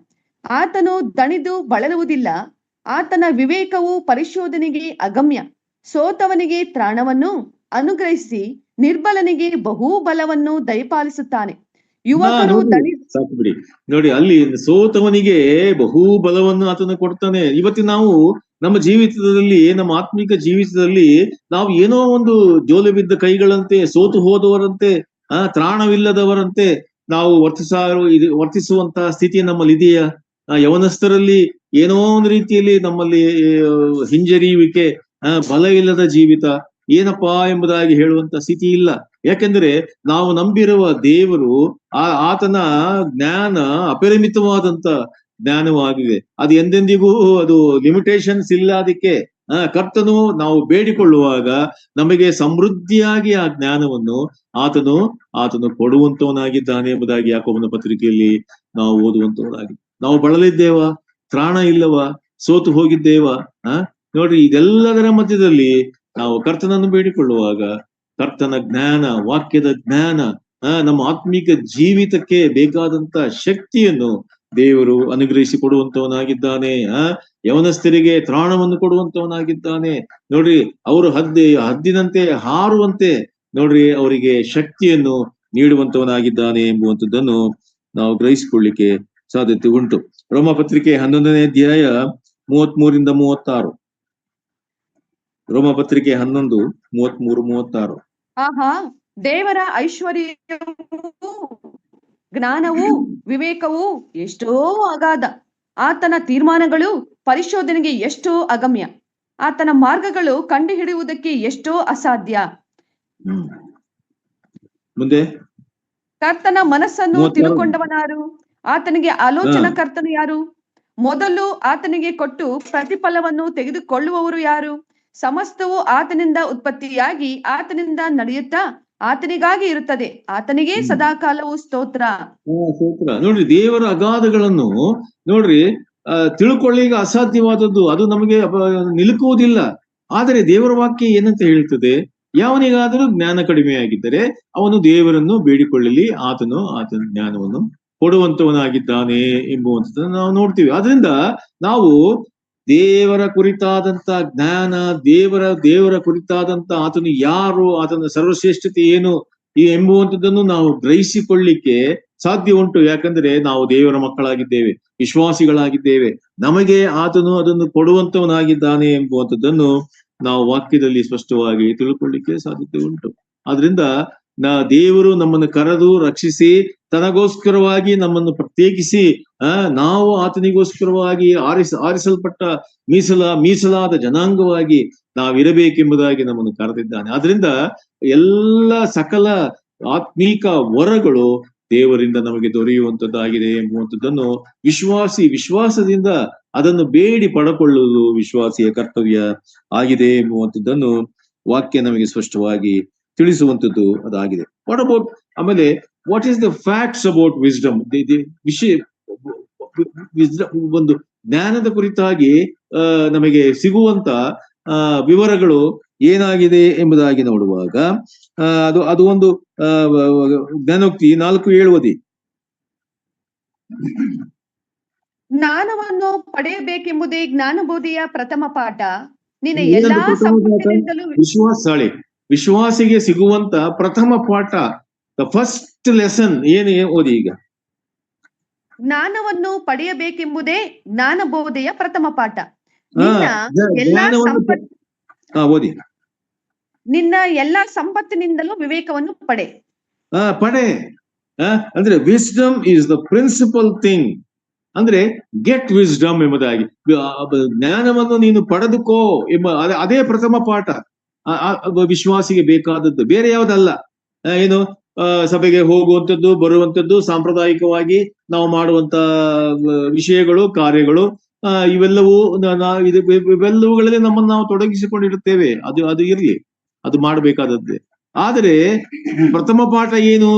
ಆತನು ದಣಿದು ಬಳಲುವುದಿಲ್ಲ. ಆತನ ವಿವೇಕವು ಪರಿಶೋಧನೆಗೆ ಅಗಮ್ಯ. ಸೋತವನಿಗೆ ತ್ರಾಣವನ್ನು ಅನುಗ್ರಹಿಸಿ ನಿರ್ಬಲನಿಗೆ ಬಹುಬಲವನ್ನು ದಯಪಾಲಿಸುತ್ತಾನೆ. ಯುವಕರು ಸಾಕು ಬಿಡಿ. ನೋಡಿ, ಅಲ್ಲಿ ಸೋತವನಿಗೆ ಬಹುಬಲವನ್ನು ಆತನು ಕೊಡ್ತಾನೆ. ಇವತ್ತು ನಾವು ನಮ್ಮ ಜೀವಿತದಲ್ಲಿ, ನಮ್ಮ ಆತ್ಮಿಕ ಜೀವಿತದಲ್ಲಿ ನಾವು ಏನೋ ಒಂದು ಜೋಲು ಬಿದ್ದ ಕೈಗಳಂತೆ, ಸೋತು ಹೋದವರಂತೆ, ತ್ರಾಣವಿಲ್ಲದವರಂತೆ ನಾವು ವರ್ತಿಸುವಂತಹ ಸ್ಥಿತಿ ನಮ್ಮಲ್ಲಿ ಇದೆಯಾ? ಯವನಸ್ಥರಲ್ಲಿ ಏನೋ ಒಂದು ರೀತಿಯಲ್ಲಿ ನಮ್ಮಲ್ಲಿ ಹಿಂಜರಿಯುವಿಕೆ, ಬಲವಿಲ್ಲದ ಜೀವಿತ, ಏನಪ್ಪಾ ಎಂಬುದಾಗಿ ಹೇಳುವಂತ ಸ್ಥಿತಿ ಇಲ್ಲ. ಯಾಕೆಂದ್ರೆ ನಾವು ನಂಬಿರುವ ದೇವರು ಆತನ ಜ್ಞಾನ ಅಪರಿಮಿತವಾದಂತ ಜ್ಞಾನವಾಗಿದೆ. ಅದು ಎಂದೆಂದಿಗೂ ಅದು ಲಿಮಿಟೇಷನ್ಸ್ ಇಲ್ಲ. ಅದಕ್ಕೆ ಕರ್ತನು ನಾವು ಬೇಡಿಕೊಳ್ಳುವಾಗ ನಮಗೆ ಸಮೃದ್ಧಿಯಾಗಿ ಆ ಜ್ಞಾನವನ್ನು ಆತನು ಕೊಡುವಂತವನಾಗಿದ್ದಾನೆ ಎಂಬುದಾಗಿ ಯಾಕೋಬನ ಪತ್ರಿಕೆಯಲ್ಲಿ ನಾವು ಓದುವಂತವರಾಗಿ. ನಾವು ಬಳಲಿದ್ದೇವಾ? ತ್ರಾಣ ಇಲ್ಲವಾ? ಸೋತು ಹೋಗಿದ್ದೇವಾ? ನೋಡ್ರಿ, ಇದೆಲ್ಲದರ ಮಧ್ಯದಲ್ಲಿ ನಾವು ಕರ್ತನನ್ನು ಬೇಡಿಕೊಳ್ಳುವಾಗ ಕರ್ತನ ಜ್ಞಾನ, ವಾಕ್ಯದ ಜ್ಞಾನ, ನಮ್ಮ ಆತ್ಮಿಕ ಜೀವಿತಕ್ಕೆ ಬೇಕಾದಂತ ಶಕ್ತಿಯನ್ನು ದೇವರು ಅನುಗ್ರಹಿಸಿ ಕೊಡುವಂತವನಾಗಿದ್ದಾನೆ. ಯವನಸ್ಥರಿಗೆ ತ್ರಾಣವನ್ನು ಕೊಡುವಂತವನಾಗಿದ್ದಾನೆ. ನೋಡ್ರಿ, ಅವರು ಹದ್ದಿನಂತೆ ಹಾರುವಂತೆ ನೋಡ್ರಿ ಅವರಿಗೆ ಶಕ್ತಿಯನ್ನು ನೀಡುವಂತವನಾಗಿದ್ದಾನೆ ಎಂಬುವಂಥದ್ದನ್ನು ನಾವು ಗ್ರಹಿಸಿಕೊಳ್ಳಿಕ್ಕೆ ಸಾಧ್ಯತೆ ಉಂಟು. ರೋಮಪತ್ರಿಕೆ 11ನೇ ಅಧ್ಯಾಯ 33-36. ರೋಮಪತ್ರಿಕೆ 11, 33-36. ಆಹಾ, ದೇವರ ಐಶ್ವರ್ಯವೂ ಜ್ಞಾನವೂ ವಿವೇಕವೂ ಎಷ್ಟೋ ಅಗಾಧ. ಆತನ ತೀರ್ಮಾನಗಳು ಪರಿಶೋಧನೆಗೆ ಎಷ್ಟೋ ಅಗಮ್ಯ. ಆತನ ಮಾರ್ಗಗಳು ಕಂಡುಹಿಡಿಯುವುದಕ್ಕೆ ಎಷ್ಟೋ ಅಸಾಧ್ಯ. ಮುಂದೆ ಕರ್ತನ ಮನಸ್ಸನ್ನು ತಿಳುಕೊಂಡವನಾರು? ಆತನಿಗೆ ಆಲೋಚನಾ ಕರ್ತನು ಯಾರು? ಮೊದಲು ಆತನಿಗೆ ಕೊಟ್ಟು ಪ್ರತಿಫಲವನ್ನು ತೆಗೆದುಕೊಳ್ಳುವವರು ಯಾರು? ಸಮಸ್ತವು ಆತನಿಂದ ಉತ್ಪತ್ತಿಯಾಗಿ ಆತನಿಂದ ನಡೆಯುತ್ತಾ ಆತನಿಗಾಗಿ ಇರುತ್ತದೆ. ಆತನಿಗೆ ಸದಾಕಾಲವು ಸ್ತೋತ್ರ. ನೋಡ್ರಿ, ದೇವರ ಅಗಾಧಗಳನ್ನು ನೋಡ್ರಿ, ತಿಳ್ಕೊಳ್ಳಿಕ್ಕೆ ಅಸಾಧ್ಯವಾದದ್ದು, ಅದು ನಮಗೆ ನಿಲುಕುವುದಿಲ್ಲ. ಆದರೆ ದೇವರ ವಾಕ್ಯ ಏನಂತ ಹೇಳ್ತದೆ? ಯಾವನಿಗಾದರೂ ಜ್ಞಾನ ಕಡಿಮೆಯಾಗಿದ್ದರೆ ಅವನು ದೇವರನ್ನು ಬೇಡಿಕೊಳ್ಳಲಿ, ಆತನ ಜ್ಞಾನವನ್ನು ಕೊಡುವಂತವನಾಗಿದ್ದಾನೆ ಎಂಬುವಂಥದ್ದನ್ನು ನಾವು ನೋಡ್ತೀವಿ. ಆದ್ರಿಂದ ನಾವು ದೇವರ ಕುರಿತಾದಂತ ಜ್ಞಾನ, ದೇವರ ಕುರಿತಾದಂತ ಆತನು ಯಾರು, ಆತನ ಸರ್ವಶ್ರೇಷ್ಠತೆ ಏನು ಎಂಬುವಂಥದ್ದನ್ನು ನಾವು ಗ್ರಹಿಸಿಕೊಳ್ಳಿಕ್ಕೆ ಸಾಧ್ಯ ಉಂಟು. ಯಾಕಂದ್ರೆ ನಾವು ದೇವರ ಮಕ್ಕಳಾಗಿದ್ದೇವೆ, ವಿಶ್ವಾಸಿಗಳಾಗಿದ್ದೇವೆ. ನಮಗೆ ಆತನು ಅದನ್ನು ಕೊಡುವಂತವನಾಗಿದ್ದಾನೆ ಎಂಬುವಂಥದ್ದನ್ನು ನಾವು ವಾಕ್ಯದಲ್ಲಿ ಸ್ಪಷ್ಟವಾಗಿ ತಿಳ್ಕೊಳ್ಳಿಕ್ಕೆ ಸಾಧ್ಯತೆ ಉಂಟು. ಆದ್ರಿಂದ ದೇವರು ನಮ್ಮನ್ನು ಕರೆದು ರಕ್ಷಿಸಿ ತನಗೋಸ್ಕರವಾಗಿ ನಮ್ಮನ್ನು ಪ್ರತ್ಯೇಕಿಸಿ ನಾವು ಆತನಿಗೋಸ್ಕರವಾಗಿ ಆರಿಸಲ್ಪಟ್ಟ ಮೀಸಲಾದ ಜನಾಂಗವಾಗಿ ನಾವಿರಬೇಕೆಂಬುದಾಗಿ ನಮ್ಮನ್ನು ಕರೆದಿದ್ದಾನೆ. ಆದ್ರಿಂದ ಎಲ್ಲ ಸಕಲ ಆತ್ಮೀಕ ವರಗಳು ದೇವರಿಂದ ನಮಗೆ ದೊರೆಯುವಂತದ್ದಾಗಿದೆ ಎಂಬುವಂಥದ್ದನ್ನು ವಿಶ್ವಾಸದಿಂದ ಅದನ್ನು ಬೇಡಿ ಪಡಕೊಳ್ಳುವುದು ವಿಶ್ವಾಸಿಯ ಕರ್ತವ್ಯ ಆಗಿದೆ ಎಂಬುವಂಥದ್ದನ್ನು ವಾಕ್ಯ ನಮಗೆ ಸ್ಪಷ್ಟವಾಗಿ ತಿಳಿಸುವಂಥದ್ದು ಅದಾಗಿದೆ. ಆಮೇಲೆ what is the facts about wisdom? ಒಂದು ಜ್ಞಾನದ ಕುರಿತಾಗಿ ನಮಗೆ ಸಿಗುವಂತ ವಿವರಗಳು ಏನಾಗಿದೆ ಎಂಬುದಾಗಿ ನೋಡುವಾಗ ಅದು ಒಂದು ಜ್ಞಾನೋಕ್ತಿ 4:7. ಜ್ಞಾನವನ್ನು ಪಡೆಯಬೇಕೆಂಬುದೇ ಜ್ಞಾನಬೋಧಿಯ ಪ್ರಥಮ ಪಾಠ. ನಿನ್ನ ಎಲ್ಲಾ ಸಂಪತ್ತಿನಿಂದಲೂ ವಿಶ್ವಾಸಿಗೆ ಸಿಗುವಂತ ಪ್ರಥಮ ಪಾಠ, ದ ಫಸ್ಟ್ ಲೆಸನ್ ಏನು ಓದಿ ಈಗ. ಜ್ಞಾನವನ್ನು ಪಡೆಯಬೇಕೆಂಬುದೇ ಜ್ಞಾನಬೋಧೆಯ ಪ್ರಥಮ ಪಾಠ. ಓದಿ. ನಿನ್ನ ಎಲ್ಲಾ ಸಂಪತ್ತಿನಿಂದಲೂ ವಿವೇಕವನ್ನು ಪಡೆ. ಅಂದ್ರೆ wisdom is the principal thing. ಅಂದ್ರೆ ಗೆಟ್ ವಿಸ್ಡಮ್ ಎಂಬುದಾಗಿ, ಜ್ಞಾನವನ್ನು ನೀನು ಪಡೆದುಕೋ ಎಂಬ ಅದೇ ಪ್ರಥಮ ಪಾಠ ವಿಶ್ವಾಸಿಗೆ ಬೇಕಾದದ್ದು. ಬೇರೆ ಯಾವುದಲ್ಲ. ಏನು ಸಭೆಗೆ ಹೋಗುವಂಥದ್ದು, ಬರುವಂಥದ್ದು, ಸಾಂಪ್ರದಾಯಿಕವಾಗಿ ನಾವು ಮಾಡುವಂತ ವಿಷಯಗಳು, ಕಾರ್ಯಗಳು, ಇವೆಲ್ಲವುಗಳಲ್ಲಿ ನಮ್ಮನ್ನು ನಾವು ತೊಡಗಿಸಿಕೊಂಡಿರುತ್ತೇವೆ. ಅದು ಇರ್ಲಿ, ಅದು ಮಾಡಬೇಕಾದದ್ದೇ. ಆದರೆ ಪ್ರಥಮ ಪಾಠ ಏನು?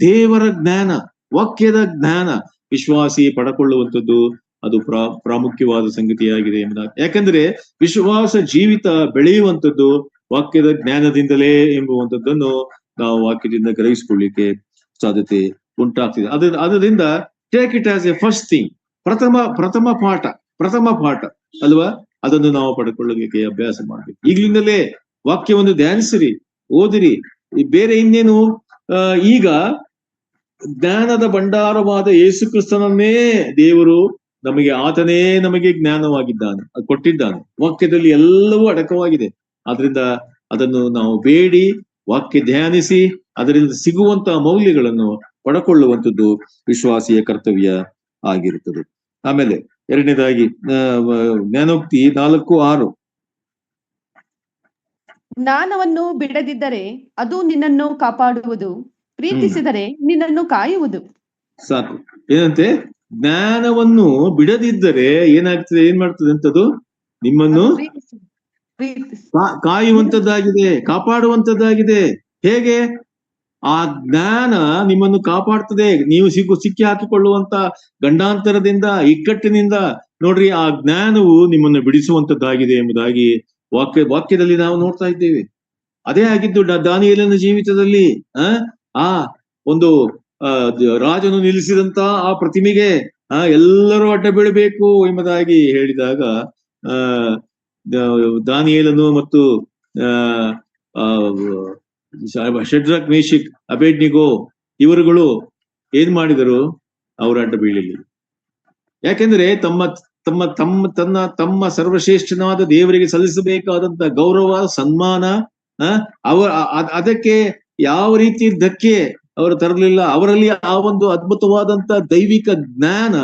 ದೇವರ ಜ್ಞಾನ, ವಾಕ್ಯದ ಜ್ಞಾನ ವಿಶ್ವಾಸಿ ಪಡಕೊಳ್ಳುವಂಥದ್ದು ಅದು ಪ್ರಾಮುಖ್ಯವಾದ ಸಂಗತಿಯಾಗಿದೆ ಎಂಬುದಾಗಿ. ಯಾಕಂದ್ರೆ ವಿಶ್ವಾಸ ಜೀವಿತ ಬೆಳೆಯುವಂಥದ್ದು ವಾಕ್ಯದ ಜ್ಞಾನದಿಂದಲೇ ಎಂಬುವಂಥದ್ದನ್ನು ನಾವು ವಾಕ್ಯದಿಂದ ಗ್ರಹಿಸಿಕೊಳ್ಳಿಕ್ಕೆ ಸಾಧ್ಯತೆ ಉಂಟಾಗ್ತಿದೆ. ಅದರಿಂದ take it as A first thing. ಪ್ರಥಮ ಪಾಠ ಅಲ್ವಾ? ಅದನ್ನು ನಾವು ಪಡ್ಕೊಳ್ಳಲಿಕ್ಕೆ ಅಭ್ಯಾಸ ಮಾಡ್ಬೇಕು. ಈಗಲಿಂದಲೇ ವಾಕ್ಯವನ್ನು ಧ್ಯಾನಿಸಿರಿ, ಓದಿರಿ. ಬೇರೆ ಇನ್ನೇನು? ಈಗ ಜ್ಞಾನದ ಭಂಡಾರವಾದ ಯೇಸು ಕ್ರಿಸ್ತನನ್ನೇ ದೇವರು ನಮಗೆ ಆತನೇ ನಮಗೆ ಜ್ಞಾನವಾಗಿದ್ದಾನೆ, ಕೊಟ್ಟಿದ್ದಾನೆ. ವಾಕ್ಯದಲ್ಲಿ ಎಲ್ಲವೂ ಅಡಕವಾಗಿದೆ. ಆದ್ರಿಂದ ಅದನ್ನು ನಾವು ಬೇಡಿ, ವಾಕ್ಯ ಧ್ಯಾನಿಸಿ, ಅದರಿಂದ ಸಿಗುವಂತಹ ಮೌಲ್ಯಗಳನ್ನು ಪಡ್ಕೊಳ್ಳುವಂಥದ್ದು ವಿಶ್ವಾಸಿಯ ಕರ್ತವ್ಯ ಆಗಿರುತ್ತದೆ. ಆಮೇಲೆ ಎರಡನೇದಾಗಿ ಜ್ಞಾನೋಕ್ತಿ 4:6. ಜ್ಞಾನವನ್ನು ಬಿಡದಿದ್ದರೆ ಅದು ನಿನ್ನನ್ನು ಕಾಪಾಡುವುದು, ಪ್ರೀತಿಸಿದರೆ ನಿನ್ನನ್ನು ಕಾಯುವುದು. ಸಾಕು. ಏನಂತೆ? ಜ್ಞಾನವನ್ನು ಬಿಡದಿದ್ದರೆ ಏನಾಗ್ತದೆ, ಏನ್ ಮಾಡ್ತದೆ ಅಂತದ್ದು? ನಿಮ್ಮನ್ನು ಕಾಯುವಂತದ್ದಾಗಿದೆ, ಕಾಪಾಡುವಂತದ್ದಾಗಿದೆ. ಹೇಗೆ? ಆ ಜ್ಞಾನ ನಿಮ್ಮನ್ನು ಕಾಪಾಡ್ತದೆ. ನೀವು ಸಿಕ್ಕಿ ಹಾಕಿಕೊಳ್ಳುವಂತ ಗಂಡಾಂತರದಿಂದ, ಇಕ್ಕಟ್ಟಿನಿಂದ ನೋಡ್ರಿ, ಆ ಜ್ಞಾನವು ನಿಮ್ಮನ್ನು ಬಿಡಿಸುವಂತದ್ದಾಗಿದೆ ಎಂಬುದಾಗಿ ವಾಕ್ಯದಲ್ಲಿ ನಾವು ನೋಡ್ತಾ ಇದ್ದೇವೆ. ಅದೇ ಆಗಿದ್ದು ದಾನಿಯೇಲನ ಜೀವಿತದಲ್ಲಿ. ಆ ಒಂದು ರಾಜನು ನಿಲ್ಲಿಸಿದಂತ ಆ ಪ್ರತಿಮೆಗೆ ಎಲ್ಲರೂ ಅಡ್ಡ ಬೀಳಬೇಕು ಎಂಬುದಾಗಿ ಹೇಳಿದಾಗ ದಾನಿಯೇಲನು ಮತ್ತು ಶಡ್ರಕ್, ಮೇಷಕ್, ಅಬೇದ್ನೆಗೋ ಇವರುಗಳು ಏನ್ ಮಾಡಿದರು? ಅವರು ಅಡ್ಡ ಬೀಳಲಿಲ್ಲ. ಯಾಕೆಂದ್ರೆ ತಮ್ಮ ಸರ್ವಶ್ರೇಷ್ಠನಾದ ದೇವರಿಗೆ ಸಲ್ಲಿಸಬೇಕಾದಂತ ಗೌರವ, ಸನ್ಮಾನ, ಅದಕ್ಕೆ ಯಾವ ರೀತಿ ಧಕ್ಕೆ ಅವರು ತರಲಿಲ್ಲ. ಅವರಲ್ಲಿ ಆ ಒಂದು ಅದ್ಭುತವಾದಂತ ದೈವಿಕ ಜ್ಞಾನ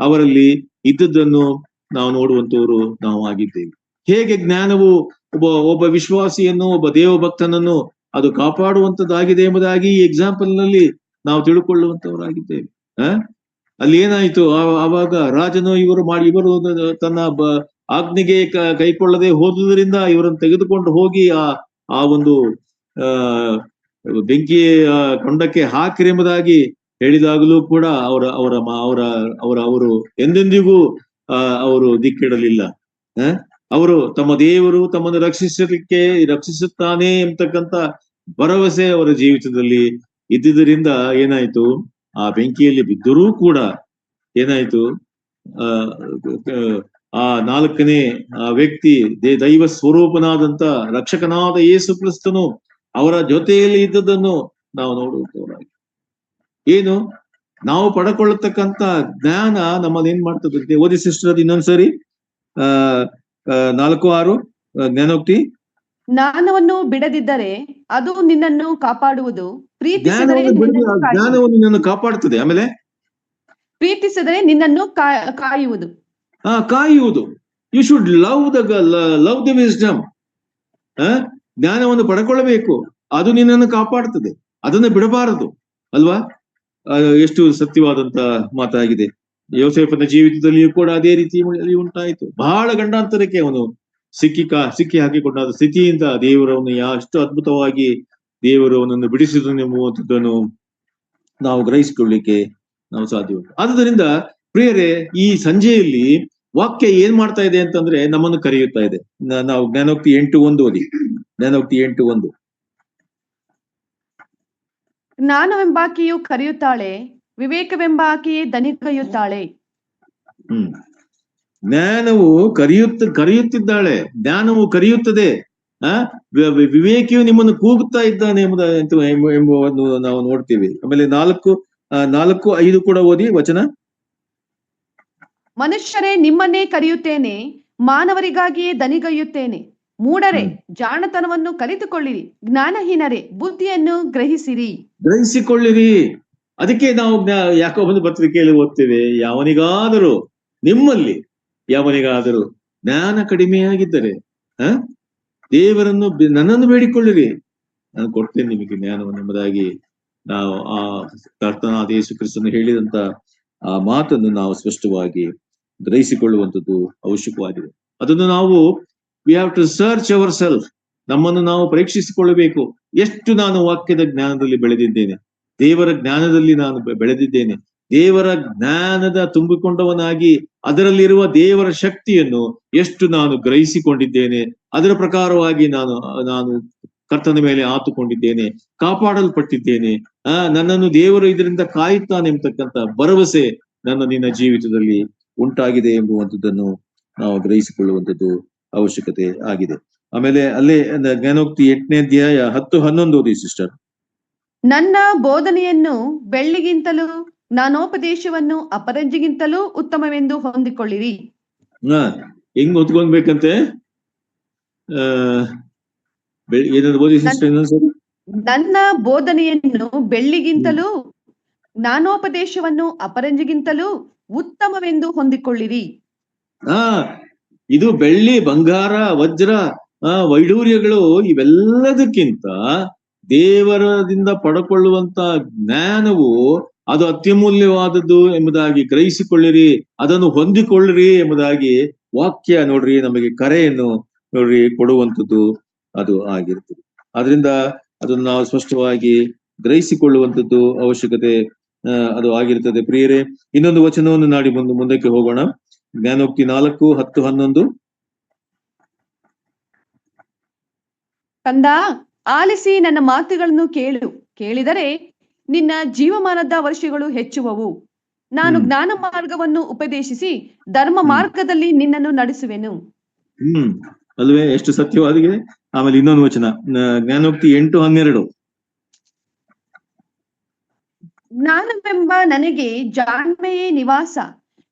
ಅವರಲ್ಲಿ ಇದ್ದದ್ದನ್ನು ನಾವು ನೋಡುವಂತವರು ನಾವು ಆಗಿದ್ದೇವೆ. ಹೇಗೆ ಜ್ಞಾನವು ಒಬ್ಬ ವಿಶ್ವಾಸಿಯನ್ನು, ಒಬ್ಬ ದೇವಭಕ್ತನನ್ನು ಅದು ಕಾಪಾಡುವಂತದ್ದಾಗಿದೆ ಎಂಬುದಾಗಿ ಈ ಎಕ್ಸಾಂಪಲ್ ನಲ್ಲಿ ನಾವು ತಿಳ್ಕೊಳ್ಳುವಂತವರಾಗಿದ್ದೇವೆ. ಅಲ್ಲಿ ಏನಾಯ್ತು? ಆವಾಗ ರಾಜನು ಇವರು ತನ್ನ ಆಜ್ಞೆಗೆ ಕೈಕೊಳ್ಳದೆ ಹೋದುದರಿಂದ ಇವರನ್ನು ತೆಗೆದುಕೊಂಡು ಹೋಗಿ ಆ ಒಂದು ಬೆಂಕಿ ಕೊಂಡಕ್ಕೆ ಹಾಕಿರಿ ಎಂಬುದಾಗಿ ಹೇಳಿದಾಗಲೂ ಕೂಡ ಅವರು ಎಂದೆಂದಿಗೂ ಅವರು ದಿಕ್ಕಿಡಲಿಲ್ಲ. ಅವರು ತಮ್ಮ ದೇವರು ತಮ್ಮನ್ನು ರಕ್ಷಿಸುತ್ತಾನೆ ಎಂಬತಕ್ಕಂತ ಭರವಸೆ ಅವರ ಜೀವಿತದಲ್ಲಿ ಇದ್ದುದರಿಂದ ಏನಾಯ್ತು? ಆ ಬೆಂಕಿಯಲ್ಲಿ ಬಿದ್ದರೂ ಕೂಡ ಏನಾಯ್ತು? ಆ ನಾಲ್ಕನೇ ವ್ಯಕ್ತಿ, ದೈವ ಸ್ವರೂಪನಾದಂತ ರಕ್ಷಕನಾದ ಯೇಸು ಕ್ರಿಸ್ತನು ಅವರ ಜೊತೆಯಲ್ಲಿ ಇದ್ದದನ್ನು ನಾವು ನೋಡುವಂತವರಾಗಿ, ಏನು ನಾವು ಪಡ್ಕೊಳ್ಳತಕ್ಕಂತ ಜ್ಞಾನ ನಮ್ಮಲ್ಲಿ ಏನ್ ಮಾಡ್ತದಂತೆ? ಓದಿ ಸಿಸ್ಟರ್, ಅದು ಇನ್ನೊಂದ್ಸರಿ 4:6 ಜ್ಞಾನೋಕ್ತಿ. ಜ್ಞಾನವನ್ನು ಬಿಡದಿದ್ದರೆ ಅದು ನಿನ್ನನ್ನು ಕಾಪಾಡುವುದು, ಪ್ರೀತಿಸಿದರೆ ಜ್ಞಾನವು ನಿನ್ನನ್ನು ಕಾಪಾಡುತ್ತದೆ. ಆಮೇಲೆ ಪ್ರೀತಿಸಿದರೆ ನಿನ್ನನ್ನು ಕಾಯುವುದು. ಕಾಯುವುದು. You should love the wisdom. ಜ್ಞಾನವನ್ನು ಪಡ್ಕೊಳ್ಳಬೇಕು, ಅದು ನಿನ್ನನ್ನು ಕಾಪಾಡುತ್ತದೆ, ಅದನ್ನು ಬಿಡಬಾರದು ಅಲ್ವಾ? ಎಷ್ಟು ಸತ್ಯವಾದಂತ ಮಾತಾಗಿದೆ. ಯೋಸೇಫನ ಜೀವಿತದಲ್ಲಿಯೂ ಕೂಡ ಅದೇ ರೀತಿ ಉಂಟಾಯಿತು. ಬಹಳ ಗಂಡಾಂತರಕ್ಕೆ ಅವನು ಸಿಕ್ಕಿ ಹಾಕಿಕೊಂಡಾದ ಸ್ಥಿತಿಯಿಂದ ದೇವರನ್ನು ಎಷ್ಟು ಅದ್ಭುತವಾಗಿ ದೇವರು ಅವನನ್ನು ಬಿಡಿಸಿದನು ಎಂಬುವಂಥದ್ದನ್ನು ನಾವು ಗ್ರಹಿಸಿಕೊಳ್ಳಿಕ್ಕೆ ನಾವು ಸಾಧ್ಯ ಉಂಟು. ಆದುದರಿಂದ ಪ್ರಿಯರೇ, ಈ ಸಂಜೆಯಲ್ಲಿ ವಾಕ್ಯ ಏನ್ ಮಾಡ್ತಾ ಇದೆ ಅಂತಂದ್ರೆ ನಮ್ಮನ್ನು ಕರೆಯುತ್ತಾ ಇದೆ. ನಾವು ಜ್ಞಾನೋಕ್ತಿ 8:1 ಓದಿ. ಜ್ಞಾನೋಕ್ತಿ 8:1. ಜ್ಞಾನವೆಂಬಾಕೆಯು ಕರೆಯುತ್ತಾಳೆ, ವಿವೇಕವೆಂಬಾಕೆಯೇ ದನಿಗೈಯುತ್ತಾಳೆ. ಜ್ಞಾನವು ಕರೆಯುತ್ತಿದ್ದಾಳೆ, ಜ್ಞಾನವು ಕರೆಯುತ್ತದೆ. ವಿವೇಕಿಯು ನಿಮ್ಮನ್ನು ಕೂಗುತ್ತಾ ಇದ್ದಾನೆ ಎಂಬುದನ್ನು ನಾವು ನೋಡ್ತೀವಿ. ಆಮೇಲೆ 4:5 ಕೂಡ ಓದಿ ವಚನ. ಮನುಷ್ಯರೇ, ನಿಮ್ಮನ್ನೇ ಕರೆಯುತ್ತೇನೆ, ಮಾನವರಿಗಾಗಿಯೇ ದನಿಗೈಯುತ್ತೇನೆ. ಮೂಢರೇ, ಜಾಣತನವನ್ನು ಕಲಿತುಕೊಳ್ಳಿರಿ, ಜ್ಞಾನಹೀನರೇ, ಬುದ್ಧಿಯನ್ನು ಗ್ರಹಿಸಿಕೊಳ್ಳಿರಿ. ಅದಕ್ಕೆ ನಾವು ಯಾಕೋಬನ ಪತ್ರಿಕೆಯಲ್ಲಿ ಓದ್ತೇವೆ, ಯಾವನಿಗಾದರೂ ಜ್ಞಾನ ಕಡಿಮೆಯಾಗಿದ್ದರೆ ದೇವರನ್ನು ನನ್ನನ್ನು ಬೇಡಿಕೊಳ್ಳಿರಿ, ನಾನು ಕೊಡ್ತೇನೆ ನಿಮಗೆ ಜ್ಞಾನವನ್ನು ಎಂಬುದಾಗಿ ನಾವು ಆ ಕರ್ತನಾದ ಯೇಸು ಕ್ರಿಸ್ತನು ಹೇಳಿದಂತ ಆ ಮಾತನ್ನು ನಾವು ಸ್ಪಷ್ಟವಾಗಿ ಗ್ರಹಿಸಿಕೊಳ್ಳುವಂಥದ್ದು ಅವಶ್ಯಕವಾಗಿದೆ. ಅದನ್ನು ನಾವು we have to search our self. ನಮ್ಮನ್ನು ನಾವು ಪರೀಕ್ಷಿಸಿಕೊಳ್ಳಬೇಕು. ಎಷ್ಟು ನಾನು ವಾಕ್ಯದ ಜ್ಞಾನದಲ್ಲಿ ಬೆಳೆದಿದ್ದೇನೆ, ದೇವರ ಜ್ಞಾನದಲ್ಲಿ ನಾನು ಬೆಳೆದಿದ್ದೇನೆ, ದೇವರ ಜ್ಞಾನದ ತುಂಬಿಕೊಂಡವನಾಗಿ ಅದರಲ್ಲಿರುವ ದೇವರ ಶಕ್ತಿಯನ್ನು ಎಷ್ಟು ನಾನು ಗ್ರಹಿಸಿಕೊಂಡಿದ್ದೇನೆ, ಅದರ ಪ್ರಕಾರವಾಗಿ ನಾನು ಕರ್ತನ ಮೇಲೆ ಆತುಕೊಂಡಿದ್ದೇನೆ, ಕಾಪಾಡಲ್ಪಟ್ಟಿದ್ದೇನೆ, ನನ್ನನ್ನು ದೇವರು ಇದರಿಂದ ಕಾಯುತ್ತಾನೆ ಎಂಬತಕ್ಕಂಥ ಭರವಸೆ ನಿನ್ನ ಜೀವಿತದಲ್ಲಿ ಉಂಟಾಗಿದೆ ಎಂಬುವಂಥದ್ದನ್ನು ನಾವು ಗ್ರಹಿಸಿಕೊಳ್ಳುವಂಥದ್ದು ಅವಶ್ಯಕತೆ ಆಗಿದೆ. ಆಮೇಲೆ ಅಲ್ಲೇ ಜ್ಞಾನೋಕ್ತಿ 8ನೇ ಅಧ್ಯಾಯ 10-11 ಓದಿ ಸಿಸ್ಟರ್. ನನ್ನ ಬೋಧನೆಯನ್ನು ಬೆಳ್ಳಿಗಿಂತಲೂ ಜ್ಞಾನೋಪದೇಶವನ್ನು ಅಪರಂಜಿಗಿಂತಲೂ ಉತ್ತಮವೆಂದು ಹೊಂದಿಕೊಳ್ಳಿರಿ. ಹೆಂಗ್ ಹೊತ್ಕೊಂಡ್ಬೇಕಂತೆ? ಆ ಏನಾದ್ರು ಓದಿ ಸಿಸ್ಟರ್ ಇನ್ನೊಂದ್ಸರಿ. ನನ್ನ ಬೋಧನೆಯನ್ನು ಬೆಳ್ಳಿಗಿಂತಲೂ ಜ್ಞಾನೋಪದೇಶವನ್ನು ಅಪರಂಜಿಗಿಂತಲೂ ಉತ್ತಮವೆಂದು ಹೊಂದಿಕೊಳ್ಳಿರಿ. ಇದು ಬೆಳ್ಳಿ, ಬಂಗಾರ, ವಜ್ರ, ವೈಡೂರ್ಯಗಳು ಇವೆಲ್ಲದಕ್ಕಿಂತ ದೇವರದಿಂದ ಪಡ್ಕೊಳ್ಳುವಂತ ಜ್ಞಾನವು ಅದು ಅತ್ಯಮೂಲ್ಯವಾದದ್ದು ಎಂಬುದಾಗಿ ಗ್ರಹಿಸಿಕೊಳ್ಳಿರಿ, ಅದನ್ನು ಹೊಂದಿಕೊಳ್ಳಿರಿ ಎಂಬುದಾಗಿ ವಾಕ್ಯ ನೋಡ್ರಿ ನಮಗೆ ಕರೆಯನ್ನು ನೋಡ್ರಿ ಕೊಡುವಂಥದ್ದು ಅದು ಆಗಿರ್ತದೆ. ಆದ್ರಿಂದ ಅದನ್ನು ನಾವು ಸ್ಪಷ್ಟವಾಗಿ ಗ್ರಹಿಸಿಕೊಳ್ಳುವಂಥದ್ದು ಅವಶ್ಯಕತೆ ಅದು ಆಗಿರ್ತದೆ. ಪ್ರಿಯರೇ, ಇನ್ನೊಂದು ವಚನವನ್ನು ನಾಡಿ ಮುಂದಕ್ಕೆ ಹೋಗೋಣ. ಜ್ಞಾನೋಕ್ತಿ 4, 10, 11. ಕಂದ, ಆಲಿಸಿ ನನ್ನ ಮಾತುಗಳನ್ನು ಕೇಳು. ಕೇಳಿದರೆ ನಿನ್ನ ಜೀವಮಾನದ ವರ್ಷಗಳು ಹೆಚ್ಚುವವು. ನಾನು ಜ್ಞಾನ ಮಾರ್ಗವನ್ನು ಉಪದೇಶಿಸಿ ಧರ್ಮ ಮಾರ್ಗದಲ್ಲಿ ನಿನ್ನನ್ನು ನಡೆಸುವೆನು. ಅಲ್ವೇ, ಎಷ್ಟು ಸತ್ಯವಾಗಿದೆ. ಆಮೇಲೆ ಇನ್ನೊಂದು ವಚನ, ಜ್ಞಾನೋಕ್ತಿ 8, 12. ಜ್ಞಾನವೆಂಬ ನನಗೆ ಜಾಣ್ಮೆಯೇ ನಿವಾಸ,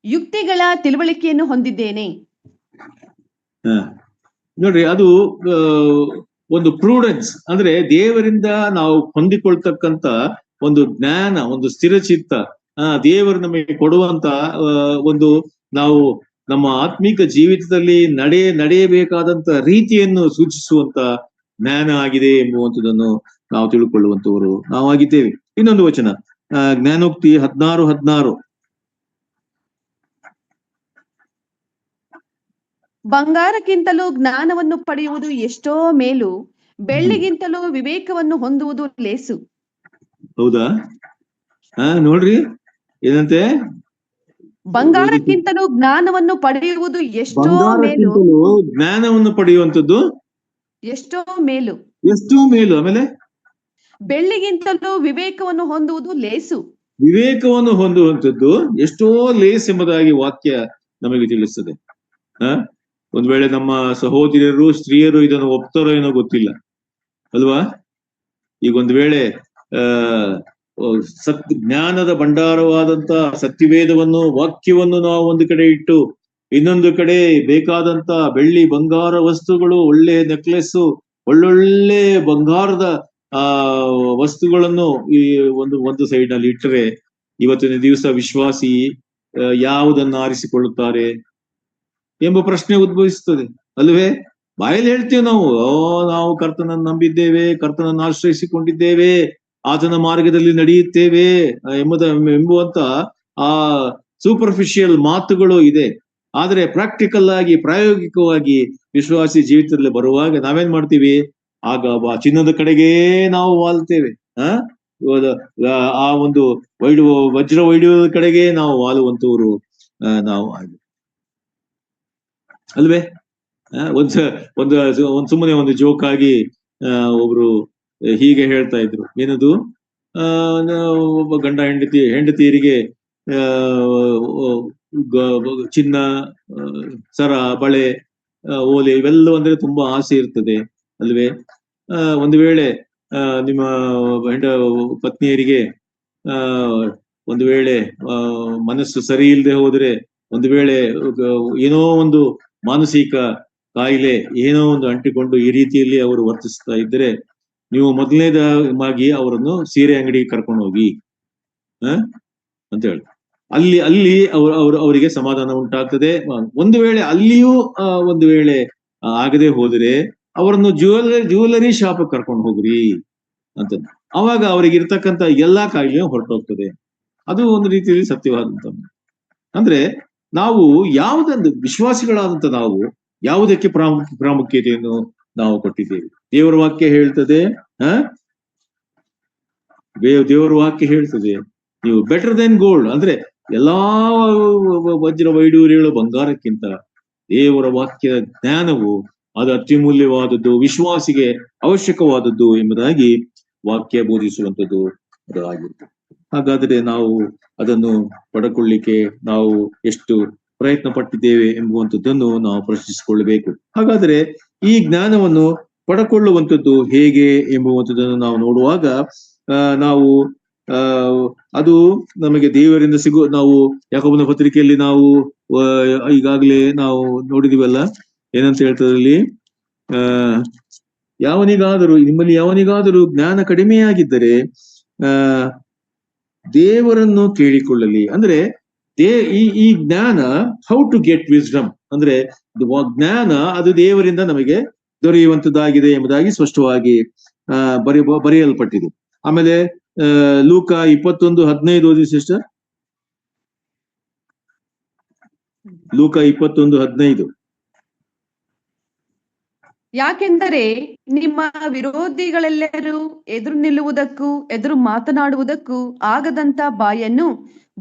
ಯುಕ್ತಿಗಳ ತಿಳುವಳಿಕೆಯನ್ನು ಹೊಂದಿದ್ದೇನೆ. ನೋಡ್ರಿ, ಅದು ಒಂದು ಪ್ರೂಡೆನ್ಸ್, ಅಂದ್ರೆ ದೇವರಿಂದ ನಾವು ಹೊಂದಿಕೊಳ್ತಕ್ಕಂತ ಒಂದು ಜ್ಞಾನ, ಒಂದು ಸ್ಥಿರಚಿತ್ತ, ದೇವರು ನಮಗೆ ಕೊಡುವಂತ ಒಂದು ನಾವು ನಮ್ಮ ಆತ್ಮಿಕ ಜೀವಿತದಲ್ಲಿ ನಡೆಯಬೇಕಾದಂತ ರೀತಿಯನ್ನು ಸೂಚಿಸುವಂತ ಜ್ಞಾನ ಆಗಿದೆ ಎಂಬುವಂಥದ್ದನ್ನು ನಾವು ತಿಳ್ಕೊಳ್ಳುವಂತವರು ನಾವಾಗಿದ್ದೇವೆ. ಇನ್ನೊಂದು ವಚನ, ಜ್ಞಾನೋಕ್ತಿ 16, 16. ಬಂಗಾರಕ್ಕಿಂತಲೂ ಜ್ಞಾನವನ್ನು ಪಡೆಯುವುದು ಎಷ್ಟೋ ಮೇಲು, ಬೆಳ್ಳಿಗಿಂತಲೂ ವಿವೇಕವನ್ನು ಹೊಂದುವುದು ಲೇಸು. ಹೌದಾ? ನೋಡ್ರಿ, ಏನಂತೆ? ಬಂಗಾರಕ್ಕಿಂತಲೂ ಜ್ಞಾನವನ್ನು ಪಡೆಯುವುದು ಎಷ್ಟೋ ಮೇಲು, ಜ್ಞಾನವನ್ನು ಪಡೆಯುವಂಥದ್ದು ಎಷ್ಟೋ ಮೇಲು, ಎಷ್ಟೋ ಮೇಲು. ಆಮೇಲೆ ಬೆಳ್ಳಿಗಿಂತಲೂ ವಿವೇಕವನ್ನು ಹೊಂದುವುದು ಲೇಸು. ವಿವೇಕವನ್ನು ಹೊಂದುವಂಥದ್ದು ಎಷ್ಟೋ ಲೇಸ್ ಎಂಬುದಾಗಿ ವಾಕ್ಯ ನಮಗೆ ತಿಳಿಸ್ತದೆ. ಒಂದ್ ವೇಳೆ ನಮ್ಮ ಸಹೋದರಿಯರು, ಸ್ತ್ರೀಯರು ಇದನ್ನು ಒಪ್ತಾರೋ ಏನೋ ಗೊತ್ತಿಲ್ಲ ಅಲ್ವಾ? ಈಗ ಒಂದ್ ವೇಳೆ ಜ್ಞಾನದ ಭಂಡಾರವಾದಂತ ಸತ್ಯವೇದವನ್ನು, ವಾಕ್ಯವನ್ನು ನಾವು ಒಂದು ಕಡೆ ಇಟ್ಟು, ಇನ್ನೊಂದು ಕಡೆ ಬೇಕಾದಂತ ಬೆಳ್ಳಿ ಬಂಗಾರ ವಸ್ತುಗಳು, ಒಳ್ಳೆ ನೆಕ್ಲೆಸ್, ಒಳ್ಳೊಳ್ಳೆ ಬಂಗಾರದ ವಸ್ತುಗಳನ್ನು ಈ ಒಂದು ಸೈಡ್ ನಲ್ಲಿ ಇಟ್ಟರೆ, ಇವತ್ತಿನ ದಿವಸ ವಿಶ್ವಾಸಿ ಯಾವುದನ್ನು ಆರಿಸಿಕೊಳ್ಳುತ್ತಾರೆ ಎಂಬ ಪ್ರಶ್ನೆ ಉದ್ಭವಿಸ್ತದೆ ಅಲ್ವೇ? ಬಾಯಲ್ಲಿ ಹೇಳ್ತೇವೆ ನಾವು ಕರ್ತನನ್ನು ನಂಬಿದ್ದೇವೆ, ಕರ್ತನನ್ನು ಆಶ್ರಯಿಸಿಕೊಂಡಿದ್ದೇವೆ, ಆತನ ಮಾರ್ಗದಲ್ಲಿ ನಡೆಯುತ್ತೇವೆ ಎಂಬುವಂತ ಆ ಸೂಪರ್ಫಿಷಿಯಲ್ ಮಾತುಗಳು ಇದೆ. ಆದ್ರೆ ಪ್ರಾಕ್ಟಿಕಲ್ ಆಗಿ, ಪ್ರಾಯೋಗಿಕವಾಗಿ ವಿಶ್ವಾಸಿ ಜೀವಿತದಲ್ಲಿ ಬರುವಾಗ ನಾವೇನ್ ಮಾಡ್ತೀವಿ? ಆಗ ಚಿನ್ನದ ಕಡೆಗೆ ನಾವು ವಾಲ್ತೇವೆ. ಆ ಒಂದು ವಜ್ರ ವೈಡೂರ್ಯದ ಕಡೆಗೆ ನಾವು ವಾಲುವಂತವರು ನಾವು ಆಗಿ ಅಲ್ವೇ? ಒಂದ್ ಸುಮ್ಮನೆ ಒಂದು ಜೋಕ್ ಆಗಿ ಒಬ್ರು ಹೀಗೆ ಹೇಳ್ತಾ ಇದ್ರು. ಏನದು? ಒಬ್ಬ ಗಂಡ ಹೆಂಡತಿಯರಿಗೆ ಚಿನ್ನ, ಸರ, ಬಳೆ, ಓಲೆ ಇವೆಲ್ಲ ಅಂದ್ರೆ ತುಂಬಾ ಆಸೆ ಇರ್ತದೆ ಅಲ್ವೇ? ಒಂದು ವೇಳೆ ನಿಮ್ಮ ಪತ್ನಿಯರಿಗೆ ಒಂದು ವೇಳೆ ಮನಸ್ಸು ಸರಿ ಇಲ್ಲದೆ ಹೋದ್ರೆ, ಒಂದು ವೇಳೆ ಏನೋ ಒಂದು ಮಾನಸಿಕ ಕಾಯಿಲೆ ಏನೋ ಒಂದು ಅಂಟಿಕೊಂಡು ಈ ರೀತಿಯಲ್ಲಿ ಅವರು ವರ್ತಿಸ್ತಾ ಇದ್ರೆ, ನೀವು ಮೊದಲನೇದಾಗಿ ಅವರನ್ನು ಸೀರೆ ಅಂಗಡಿಗೆ ಕರ್ಕೊಂಡು ಹೋಗಿ ಅಂತ ಹೇಳಿ, ಅಲ್ಲಿ ಅವರಿಗೆ ಸಮಾಧಾನ ಉಂಟಾಗ್ತದೆ. ಒಂದು ವೇಳೆ ಅಲ್ಲಿಯೂ ಒಂದು ವೇಳೆ ಆಗದೆ ಹೋದ್ರೆ ಅವರನ್ನು ಜ್ಯುವೆಲರಿ ಶಾಪ್ ಕರ್ಕೊಂಡು ಹೋಗ್ರಿ ಅಂತ. ಅವಾಗ ಅವ್ರಿಗೆ ಇರ್ತಕ್ಕಂಥ ಎಲ್ಲಾ ಕಾಯಿಲೆ ಹೊರಟೋಗ್ತದೆ. ಅದು ಒಂದು ರೀತಿಯಲ್ಲಿ ಸತ್ಯವಾದಂತ. ಅಂದ್ರೆ ನಾವು ಯಾವುದೊಂದು ವಿಶ್ವಾಸಿಗಳಾದಂತ ನಾವು ಯಾವುದಕ್ಕೆ ಪ್ರಾಮುಖ್ಯತೆಯನ್ನು ನಾವು ಕೊಟ್ಟಿದ್ದೇವೆ? ದೇವರ ವಾಕ್ಯ ಹೇಳ್ತದೆ, ದೇವರ ವಾಕ್ಯ ಹೇಳ್ತದೆ, ನೀವು ಬೆಟರ್ ದೆನ್ ಗೋಲ್ಡ್, ಅಂದ್ರೆ ಎಲ್ಲಾ ವಜ್ರ ವೈಡೂರ್ಯಗಳು ಬಂಗಾರಕ್ಕಿಂತ ದೇವರ ವಾಕ್ಯದ ಜ್ಞಾನವು ಅದು ಅತ್ಯಮೂಲ್ಯವಾದದ್ದು, ವಿಶ್ವಾಸಿಗೆ ಅವಶ್ಯಕವಾದದ್ದು ಎಂಬುದಾಗಿ ವಾಕ್ಯ ಬೋಧಿಸುವಂಥದ್ದು ಅದು ಆಗಿರ್ತದೆ. ಹಾಗಾದ್ರೆ ನಾವು ಅದನ್ನು ಪಡ್ಕೊಳ್ಳಿಕ್ಕೆ ನಾವು ಎಷ್ಟು ಪ್ರಯತ್ನ ಪಟ್ಟಿದ್ದೇವೆ ಎಂಬುವಂಥದ್ದನ್ನು ನಾವು ಪ್ರಶ್ನಿಸಿಕೊಳ್ಳಬೇಕು. ಹಾಗಾದ್ರೆ ಈ ಜ್ಞಾನವನ್ನು ಪಡ್ಕೊಳ್ಳುವಂಥದ್ದು ಹೇಗೆ ಎಂಬುವಂಥದ್ದನ್ನು ನಾವು ನೋಡುವಾಗ ನಾವು ಅದು ನಮಗೆ ದೇವರಿಂದ ನಾವು ಯಾಕೋಬನ ಪತ್ರಿಕೆಯಲ್ಲಿ ನಾವು ಈಗಾಗಲೇ ನಾವು ನೋಡಿದಿವಲ್ಲ, ಏನಂತ ಹೇಳ್ತದಲ್ಲಿ ನಿಮ್ಮಲ್ಲಿ ಯಾವನಿಗಾದರೂ ಜ್ಞಾನ ಕಡಿಮೆಯಾಗಿದ್ದರೆ ದೇವರನ್ನು ಕೇಳಿಕೊಳ್ಳಲಿ. ಅಂದ್ರೆ ಈ ಜ್ಞಾನ, ಹೌ ಟು ಗೆಟ್ ವಿಸ್ಡಮ್ ಅಂದ್ರೆ ಜ್ಞಾನ ಅದು ದೇವರಿಂದ ನಮಗೆ ದೊರೆಯುವಂತದ್ದಾಗಿದೆ ಎಂಬುದಾಗಿ ಸ್ಪಷ್ಟವಾಗಿ ಬರೆಯಲ್ಪಟ್ಟಿದೆ. ಆಮೇಲೆ ಲೂಕ 21:15 ಓದಿ ಸಿಸ್ಟರ್. ಲೂಕ 21:15. ಯಾಕೆಂದರೆ ನಿಮ್ಮ ವಿರೋಧಿಗಳೆಲ್ಲರೂ ಎದುರು ನಿಲ್ಲುವುದಕ್ಕೂ ಎದುರು ಮಾತನಾಡುವುದಕ್ಕೂ ಆಗದಂತ ಬಾಯನ್ನು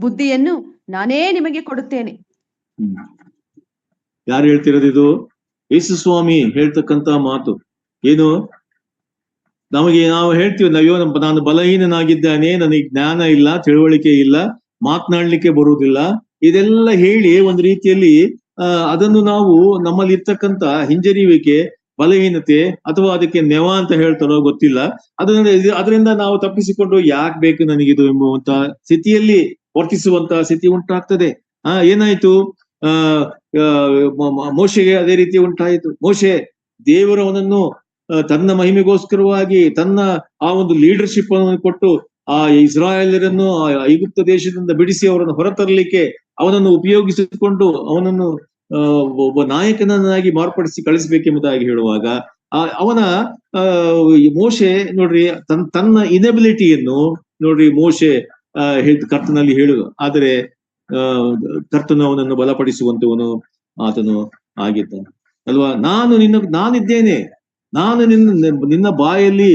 ಬುದ್ಧಿಯನ್ನು ನಾನೇ ನಿಮಗೆ ಕೊಡುತ್ತೇನೆ. ಯಾರು ಹೇಳ್ತಿರೋದು? ಇದು ಯೇಸು ಸ್ವಾಮಿ ಹೇಳ್ತಕ್ಕಂತ ಮಾತು. ಏನು ನಾವು ಹೇಳ್ತೀವಿ, ನಾನು ಬಲಹೀನನಾಗಿದ್ದಾನೆ, ನನಗೆ ಜ್ಞಾನ ಇಲ್ಲ, ತಿಳುವಳಿಕೆ ಇಲ್ಲ, ಮಾತನಾಡ್ಲಿಕ್ಕೆ ಬರುವುದಿಲ್ಲ, ಇದೆಲ್ಲ ಹೇಳಿ ಒಂದು ರೀತಿಯಲ್ಲಿ ಅದನ್ನು ನಾವು ನಮ್ಮಲ್ಲಿ ಇರ್ತಕ್ಕಂತ ಹಿಂಜರಿಯುವಿಕೆ, ಬಲಹೀನತೆ ಅಥವಾ ಅದಕ್ಕೆ ನೆವ ಅಂತ ಹೇಳ್ತಾರೋ ಗೊತ್ತಿಲ್ಲ, ಅದರಿಂದ ನಾವು ತಪ್ಪಿಸಿಕೊಂಡು ಯಾಕೆ ಬೇಕು ನನಗಿದು ಎಂಬುವಂತ ಸ್ಥಿತಿಯಲ್ಲಿ ವರ್ತಿಸುವಂತ ಸ್ಥಿತಿ ಉಂಟಾಗ್ತದೆ. ಏನಾಯ್ತು? ಮೋಶೆಗೆ ಅದೇ ರೀತಿ ಉಂಟಾಯಿತು. ಮೋಶೆ ದೇವರು ಅವನನ್ನು ತನ್ನ ಮಹಿಮೆಗೋಸ್ಕರವಾಗಿ ತನ್ನ ಆ ಒಂದು ಲೀಡರ್ಶಿಪ್ ಅನ್ನು ಕೊಟ್ಟು ಆ ಇಸ್ರಾಯೇಲರನ್ನು ಐಗುಪ್ತ ದೇಶದಿಂದ ಬಿಡಿಸಿ ಅವರನ್ನು ಹೊರತರಲಿಕ್ಕೆ ಅವನನ್ನು ಉಪಯೋಗಿಸಿಕೊಂಡು ಅವನನ್ನು ಒಬ್ಬ ನಾಯಕನನ್ನಾಗಿ ಮಾರ್ಪಡಿಸಿ ಕಳಿಸ್ಬೇಕೆಂಬುದಾಗಿ ಹೇಳುವಾಗ ಅವನ ಮೋಶೆ ನೋಡ್ರಿ ತನ್ನ ಇನೆಬಿಲಿಟಿಯನ್ನು ನೋಡ್ರಿ ಮೋಶೆ ಕರ್ತನಲ್ಲಿ ಹೇಳುವ, ಆದರೆ ಕರ್ತನು ಅವನನ್ನು ಬಲಪಡಿಸುವಂತವನು ಆತನು ಆಗಿದ್ದಾನೆ ಅಲ್ವಾ. ನಾನಿದ್ದೇನೆ, ನಾನು ನಿನ್ನ ಬಾಯಲ್ಲಿ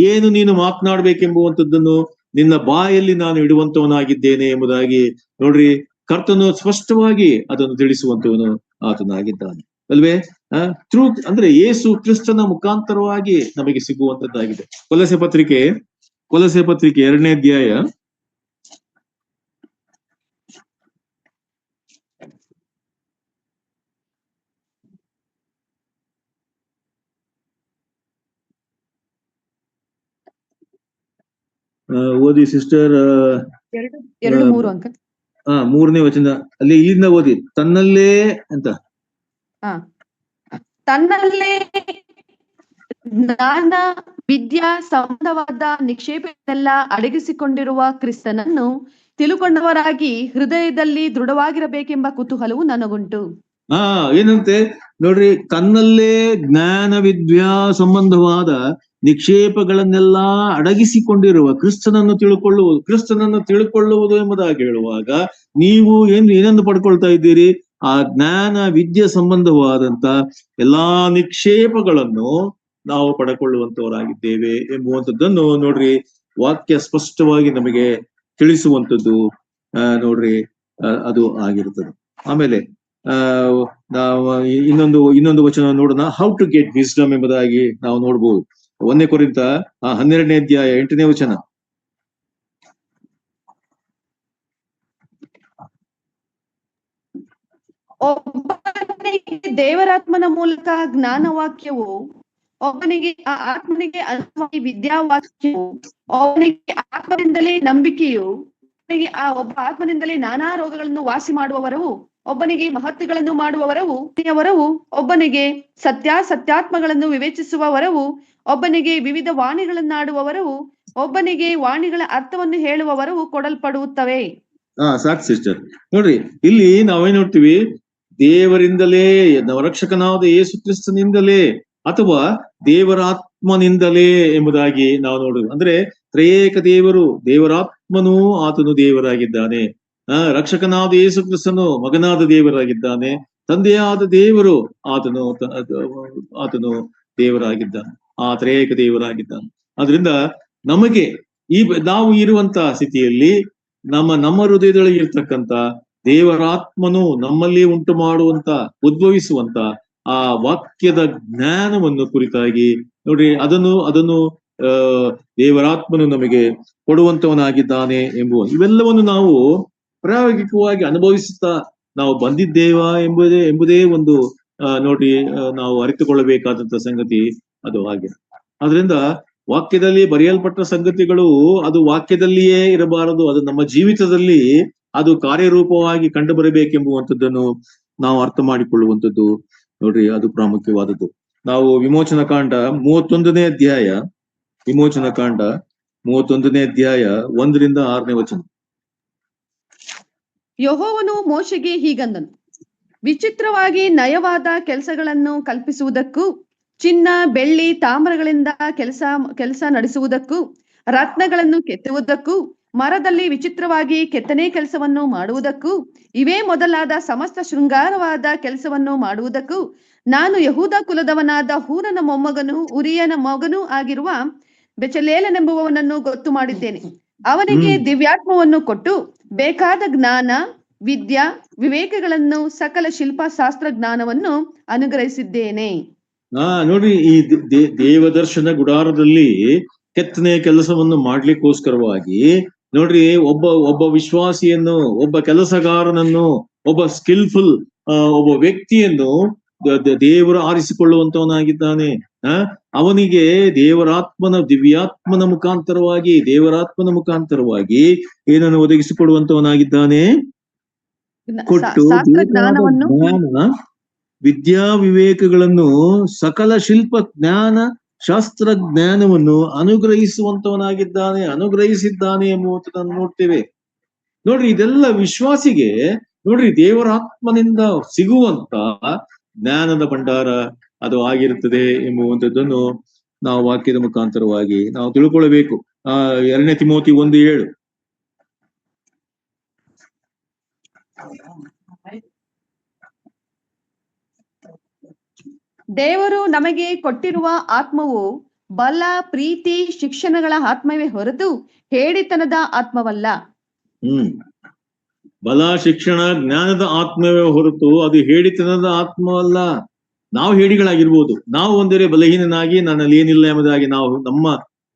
ಏನು ನೀನು ಮಾತನಾಡ್ಬೇಕೆಂಬುವಂಥದ್ದನ್ನು ನಿನ್ನ ಬಾಯಲ್ಲಿ ನಾನು ಇಡುವಂತವನಾಗಿದ್ದೇನೆ ಎಂಬುದಾಗಿ ನೋಡ್ರಿ ಕರ್ತನು ಸ್ಪಷ್ಟವಾಗಿ ಅದನ್ನು ತಿಳಿಸುವಂತವನು ಆತನಾಗಿದ್ದಾನೆ ಅಲ್ವೇ. ಅಂದ್ರೆ ಯೇಸು ಕ್ರಿಸ್ತನ ಮುಖಾಂತರವಾಗಿ ನಮಗೆ ಸಿಗುವಂತದ್ದಾಗಿದೆ. ಕೊಲಸೆ ಪತ್ರಿಕೆ 2ನೇ ಅಧ್ಯಾಯ 3 ಸಿಸ್ಟರ್. 2-3 ಅಂಕ. 3ನೇ ವಚನ ಅಲ್ಲಿ ಇಲ್ಲಿಂದ ಓದಿ. ತನ್ನಲ್ಲೇ ಅಂತ. ತನ್ನಲ್ಲೇ ಜ್ಞಾನ ವಿದ್ಯಾ ಸಂಬಂಧವಾದ ನಿಕ್ಷೇಪನೆಲ್ಲ ಅಡಗಿಸಿಕೊಂಡಿರುವ ಕ್ರಿಸ್ತನನ್ನು ತಿಳುಕೊಂಡವರಾಗಿ ಹೃದಯದಲ್ಲಿ ದೃಢವಾಗಿರಬೇಕೆಂಬ ಕುತೂಹಲವು ನನಗುಂಟು. ಏನಂತೆ ನೋಡ್ರಿ, ತನ್ನಲ್ಲೇ ಜ್ಞಾನ ವಿದ್ಯಾ ಸಂಬಂಧವಾದ ನಿಕ್ಷೇಪಗಳನ್ನೆಲ್ಲ ಅಡಗಿಸಿಕೊಂಡಿರುವ ಕ್ರಿಸ್ತನನ್ನು ತಿಳುಕೊಳ್ಳುವುದು ಎಂಬುದಾಗಿ ಹೇಳುವಾಗ ನೀವು ಏನನ್ನು ಪಡ್ಕೊಳ್ತಾ ಇದ್ದೀರಿ? ಆ ಜ್ಞಾನ ವಿದ್ಯೆ ಸಂಬಂಧವಾದಂತ ಎಲ್ಲಾ ನಿಕ್ಷೇಪಗಳನ್ನು ನಾವು ಪಡ್ಕೊಳ್ಳುವಂತವರಾಗಿದ್ದೇವೆ ಎಂಬುವಂಥದ್ದನ್ನು ನೋಡ್ರಿ ವಾಕ್ಯ ಸ್ಪಷ್ಟವಾಗಿ ನಮಗೆ ತಿಳಿಸುವಂಥದ್ದು ನೋಡ್ರಿ ಅದು ಆಗಿರುತ್ತದೆ. ಆಮೇಲೆ ನಾವು ಇನ್ನೊಂದು ವಚನ ನೋಡೋಣ. ಹೌ ಟು ಗೆಟ್ ವಿಸ್ಡಮ್ ಎಂಬುದಾಗಿ ನಾವು ನೋಡ್ಬೋದು. 1ನೇ ಕೊರಿಂಥ 12ನೇ ಅಧ್ಯಾಯ 8ನೇ ವಚನ. ಒಬ್ಬನಿಗೆ ದೇವರಾತ್ಮನ ಮೂಲಕ ಜ್ಞಾನವಾಕ್ಯವು, ಒಬ್ಬನಿಗೆ ಆ ಆತ್ಮನಿಗೆ ಅನುವಾಗಿ ವಿದ್ಯಾವಾಕ್ಯವು, ಒಬ್ಬನಿಗೆ ಆತ್ಮನಿಂದಲೇ ನಂಬಿಕೆಯು, ಒಬ್ಬನಿಗೆ ಆ ಒಬ್ಬ ಆತ್ಮನಿಂದಲೇ ನಾನಾ ರೋಗಗಳನ್ನು ವಾಸಿ ಮಾಡುವವರವು, ಒಬ್ಬನಿಗೆ ಮಹತ್ವಗಳನ್ನು ಮಾಡುವವರವು, ಒಬ್ಬನಿಗೆ ಸತ್ಯಾತ್ಮಗಳನ್ನು ವಿವೇಚಿಸುವವರವು, ಒಬ್ಬನಿಗೆ ವಿವಿಧ ವಾಣಿಗಳನ್ನಾಡುವವರವು, ಒಬ್ಬನಿಗೆ ವಾಣಿಗಳ ಅರ್ಥವನ್ನು ಹೇಳುವವರವು ಕೊಡಲ್ಪಡುತ್ತವೆ. ಸಾಕು ಸಿಸ್ಟರ್. ನೋಡ್ರಿ ಇಲ್ಲಿ ನಾವೇನ್ ನೋಡ್ತೀವಿ? ದೇವರಿಂದಲೇ, ರಕ್ಷಕನಾದ ಯೇಸು ಕ್ರಿಸ್ತನಿಂದಲೇ ಅಥವಾ ದೇವರಾತ್ಮನಿಂದಲೇ ಎಂಬುದಾಗಿ ನಾವು ನೋಡುದು. ಅಂದ್ರೆ ತ್ರಿಯೇಕ ದೇವರಾತ್ಮನೂ ಆತನು ದೇವರಾಗಿದ್ದಾನೆ. ರಕ್ಷಕನಾದ ಯೇಸು ಕ್ರಿಸ್ತನು ಮಗನಾದ ದೇವರಾಗಿದ್ದಾನೆ. ತಂದೆಯಾದ ದೇವರು ಆತನು ದೇವರಾಗಿದ್ದಾನೆ. ಆ ತ್ರಿಯೇಕ ದೇವರಾಗಿದ್ದಾನೆ. ಆದ್ರಿಂದ ನಮಗೆ ನಾವು ಇರುವಂತ ಸ್ಥಿತಿಯಲ್ಲಿ ನಮ್ಮ ಹೃದಯದೊಳಗೆ ಇರ್ತಕ್ಕಂತ ದೇವರಾತ್ಮನು ನಮ್ಮಲ್ಲಿ ಉಂಟು ಮಾಡುವಂತ ಉದ್ಭವಿಸುವಂತ ಆ ವಾಕ್ಯದ ಜ್ಞಾನವನ್ನು ಕುರಿತಾಗಿ ನೋಡ್ರಿ ಅದನ್ನು ದೇವರಾತ್ಮನು ನಮಗೆ ಕೊಡುವಂತವನಾಗಿದ್ದಾನೆ ಇವೆಲ್ಲವನ್ನು ನಾವು ಪ್ರಾಯೋಗಿಕವಾಗಿ ಅನುಭವಿಸುತ್ತಾ ನಾವು ಬಂದಿದ್ದೇವಾ ಎಂಬುದೇ ಒಂದು ನೋಡ್ರಿ ನಾವು ಅರಿತುಕೊಳ್ಳಬೇಕಾದಂತ ಸಂಗತಿ ಅದು ಆಗಿದೆ. ಆದ್ರಿಂದ ವಾಕ್ಯದಲ್ಲಿ ಬರೆಯಲ್ಪಟ್ಟ ಸಂಗತಿಗಳು ಅದು ವಾಕ್ಯದಲ್ಲಿಯೇ ಇರಬಾರದು, ಅದು ನಮ್ಮ ಜೀವಿತದಲ್ಲಿ ಅದು ಕಾರ್ಯರೂಪವಾಗಿ ಕಂಡು ಬರಬೇಕೆಂಬುವಂಥದ್ದನ್ನು ನಾವು ಅರ್ಥ ಮಾಡಿಕೊಳ್ಳುವಂಥದ್ದು ನೋಡ್ರಿ, ಅದು ಪ್ರಾಮುಖ್ಯವಾದದ್ದು. ನಾವು ವಿಮೋಚನ ಕಾಂಡ 31ನೇ ಅಧ್ಯಾಯ, ವಿಮೋಚನ ಕಾಂಡ 31ನೇ ಅಧ್ಯಾಯ 1ರಿಂದ 6ನೇ ವಚನ. ಯೆಹೋವನು ಮೋಶೆಗೆ ಹೀಗಂದನು, ವಿಚಿತ್ರವಾಗಿ ನಯವಾದ ಕೆಲಸಗಳನ್ನು ಕಲ್ಪಿಸುವುದಕ್ಕೂ, ಚಿನ್ನ ಬೆಳ್ಳಿ ತಾಮ್ರಗಳಿಂದ ಕೆಲಸ ನಡೆಸುವುದಕ್ಕೂ, ರತ್ನಗಳನ್ನು ಕೆತ್ತುವುದಕ್ಕೂ, ಮರದಲ್ಲಿ ವಿಚಿತ್ರವಾಗಿ ಕೆತ್ತನೆ ಕೆಲಸವನ್ನು ಮಾಡುವುದಕ್ಕೂ, ಇವೇ ಮೊದಲಾದ ಸಮಸ್ತ ಶೃಂಗಾರವಾದ ಕೆಲಸವನ್ನು ಮಾಡುವುದಕ್ಕೂ ನಾನು ಯಹೂದ ಕುಲದವನಾದ ಹೂರನ ಮೊಮ್ಮಗನು ಉರಿಯನ ಮಗನೂ ಆಗಿರುವ ಬೆಚಲೇಲನೆಂಬುವವನನ್ನು ಗೊತ್ತು ಮಾಡಿದ್ದೇನೆ. ಅವನಿಗೆ ದಿವ್ಯಾತ್ಮವನ್ನು ಕೊಟ್ಟು ಬೇಕಾದ ಜ್ಞಾನ, ವಿದ್ಯಾ, ವಿವೇಕಗಳನ್ನು, ಸಕಲ ಶಿಲ್ಪಶಾಸ್ತ್ರ ಜ್ಞಾನವನ್ನು ಅನುಗ್ರಹಿಸಿದ್ದೇನೆ. ನೋಡ್ರಿ, ಈ ದೇವದರ್ಶನ ಗುಡಾರದಲ್ಲಿ ಕೆತ್ತನೆ ಕೆಲಸವನ್ನು ಮಾಡ್ಲಿಕ್ಕೋಸ್ಕರವಾಗಿ ನೋಡ್ರಿ, ಒಬ್ಬ ವಿಶ್ವಾಸಿಯನ್ನು, ಒಬ್ಬ ಕೆಲಸಗಾರನನ್ನು, ಒಬ್ಬ ಸ್ಕಿಲ್ಫುಲ್ ಒಬ್ಬ ವ್ಯಕ್ತಿಯನ್ನು ದೇವರು ಆರಿಸಿಕೊಳ್ಳುವಂತವನಾಗಿದ್ದಾನೆ. ಅವನಿಗೆ ದಿವ್ಯಾತ್ಮನ ಮುಖಾಂತರವಾಗಿ ಏನನ್ನು ಒದಗಿಸಿಕೊಡುವಂತವನಾಗಿದ್ದಾನೆ? ಕೊಟ್ಟು ಜ್ಞಾನ, ವಿದ್ಯಾ ವಿವೇಕಗಳನ್ನು, ಸಕಲ ಶಿಲ್ಪ ಜ್ಞಾನ, ಶಾಸ್ತ್ರ ಜ್ಞಾನವನ್ನು ಅನುಗ್ರಹಿಸಿದ್ದಾನೆ ಎಂಬುದನ್ನು ನೋಡ್ತೇವೆ. ನೋಡ್ರಿ, ಇದೆಲ್ಲ ವಿಶ್ವಾಸಿಗೆ ನೋಡ್ರಿ ದೇವರಾತ್ಮನಿಂದ ಸಿಗುವಂತ ಜ್ಞಾನದ ಭಂಡಾರ ಅದು ಆಗಿರುತ್ತದೆ ಎಂಬುವಂಥದ್ದನ್ನು ನಾವು ವಾಕ್ಯದ ಮುಖಾಂತರವಾಗಿ ನಾವು ತಿಳ್ಕೊಳ್ಬೇಕು. 2 ತಿಮೋತಿ 1:7. ದೇವರು ನಮಗೆ ಕೊಟ್ಟಿರುವ ಆತ್ಮವು ಬಲ, ಪ್ರೀತಿ, ಶಿಕ್ಷಣಗಳ ಆತ್ಮವೇ ಹೊರತು ಹೇಡಿತನದ ಆತ್ಮವಲ್ಲ. ಬಲ, ಶಿಕ್ಷಣ, ಜ್ಞಾನದ ಆತ್ಮವೇ ಹೊರತು ಅದು ಹೇಡಿತನದ ಆತ್ಮವಲ್ಲ. ನಾವು ಹೇಡಿಗಳಾಗಿರ್ಬೋದು, ನಾವು ಒಂದರೆ ಬಲಹೀನನಾಗಿ ನನ್ನಲ್ಲಿ ಏನಿಲ್ಲ ಎಂಬುದಾಗಿ ನಾವು ನಮ್ಮ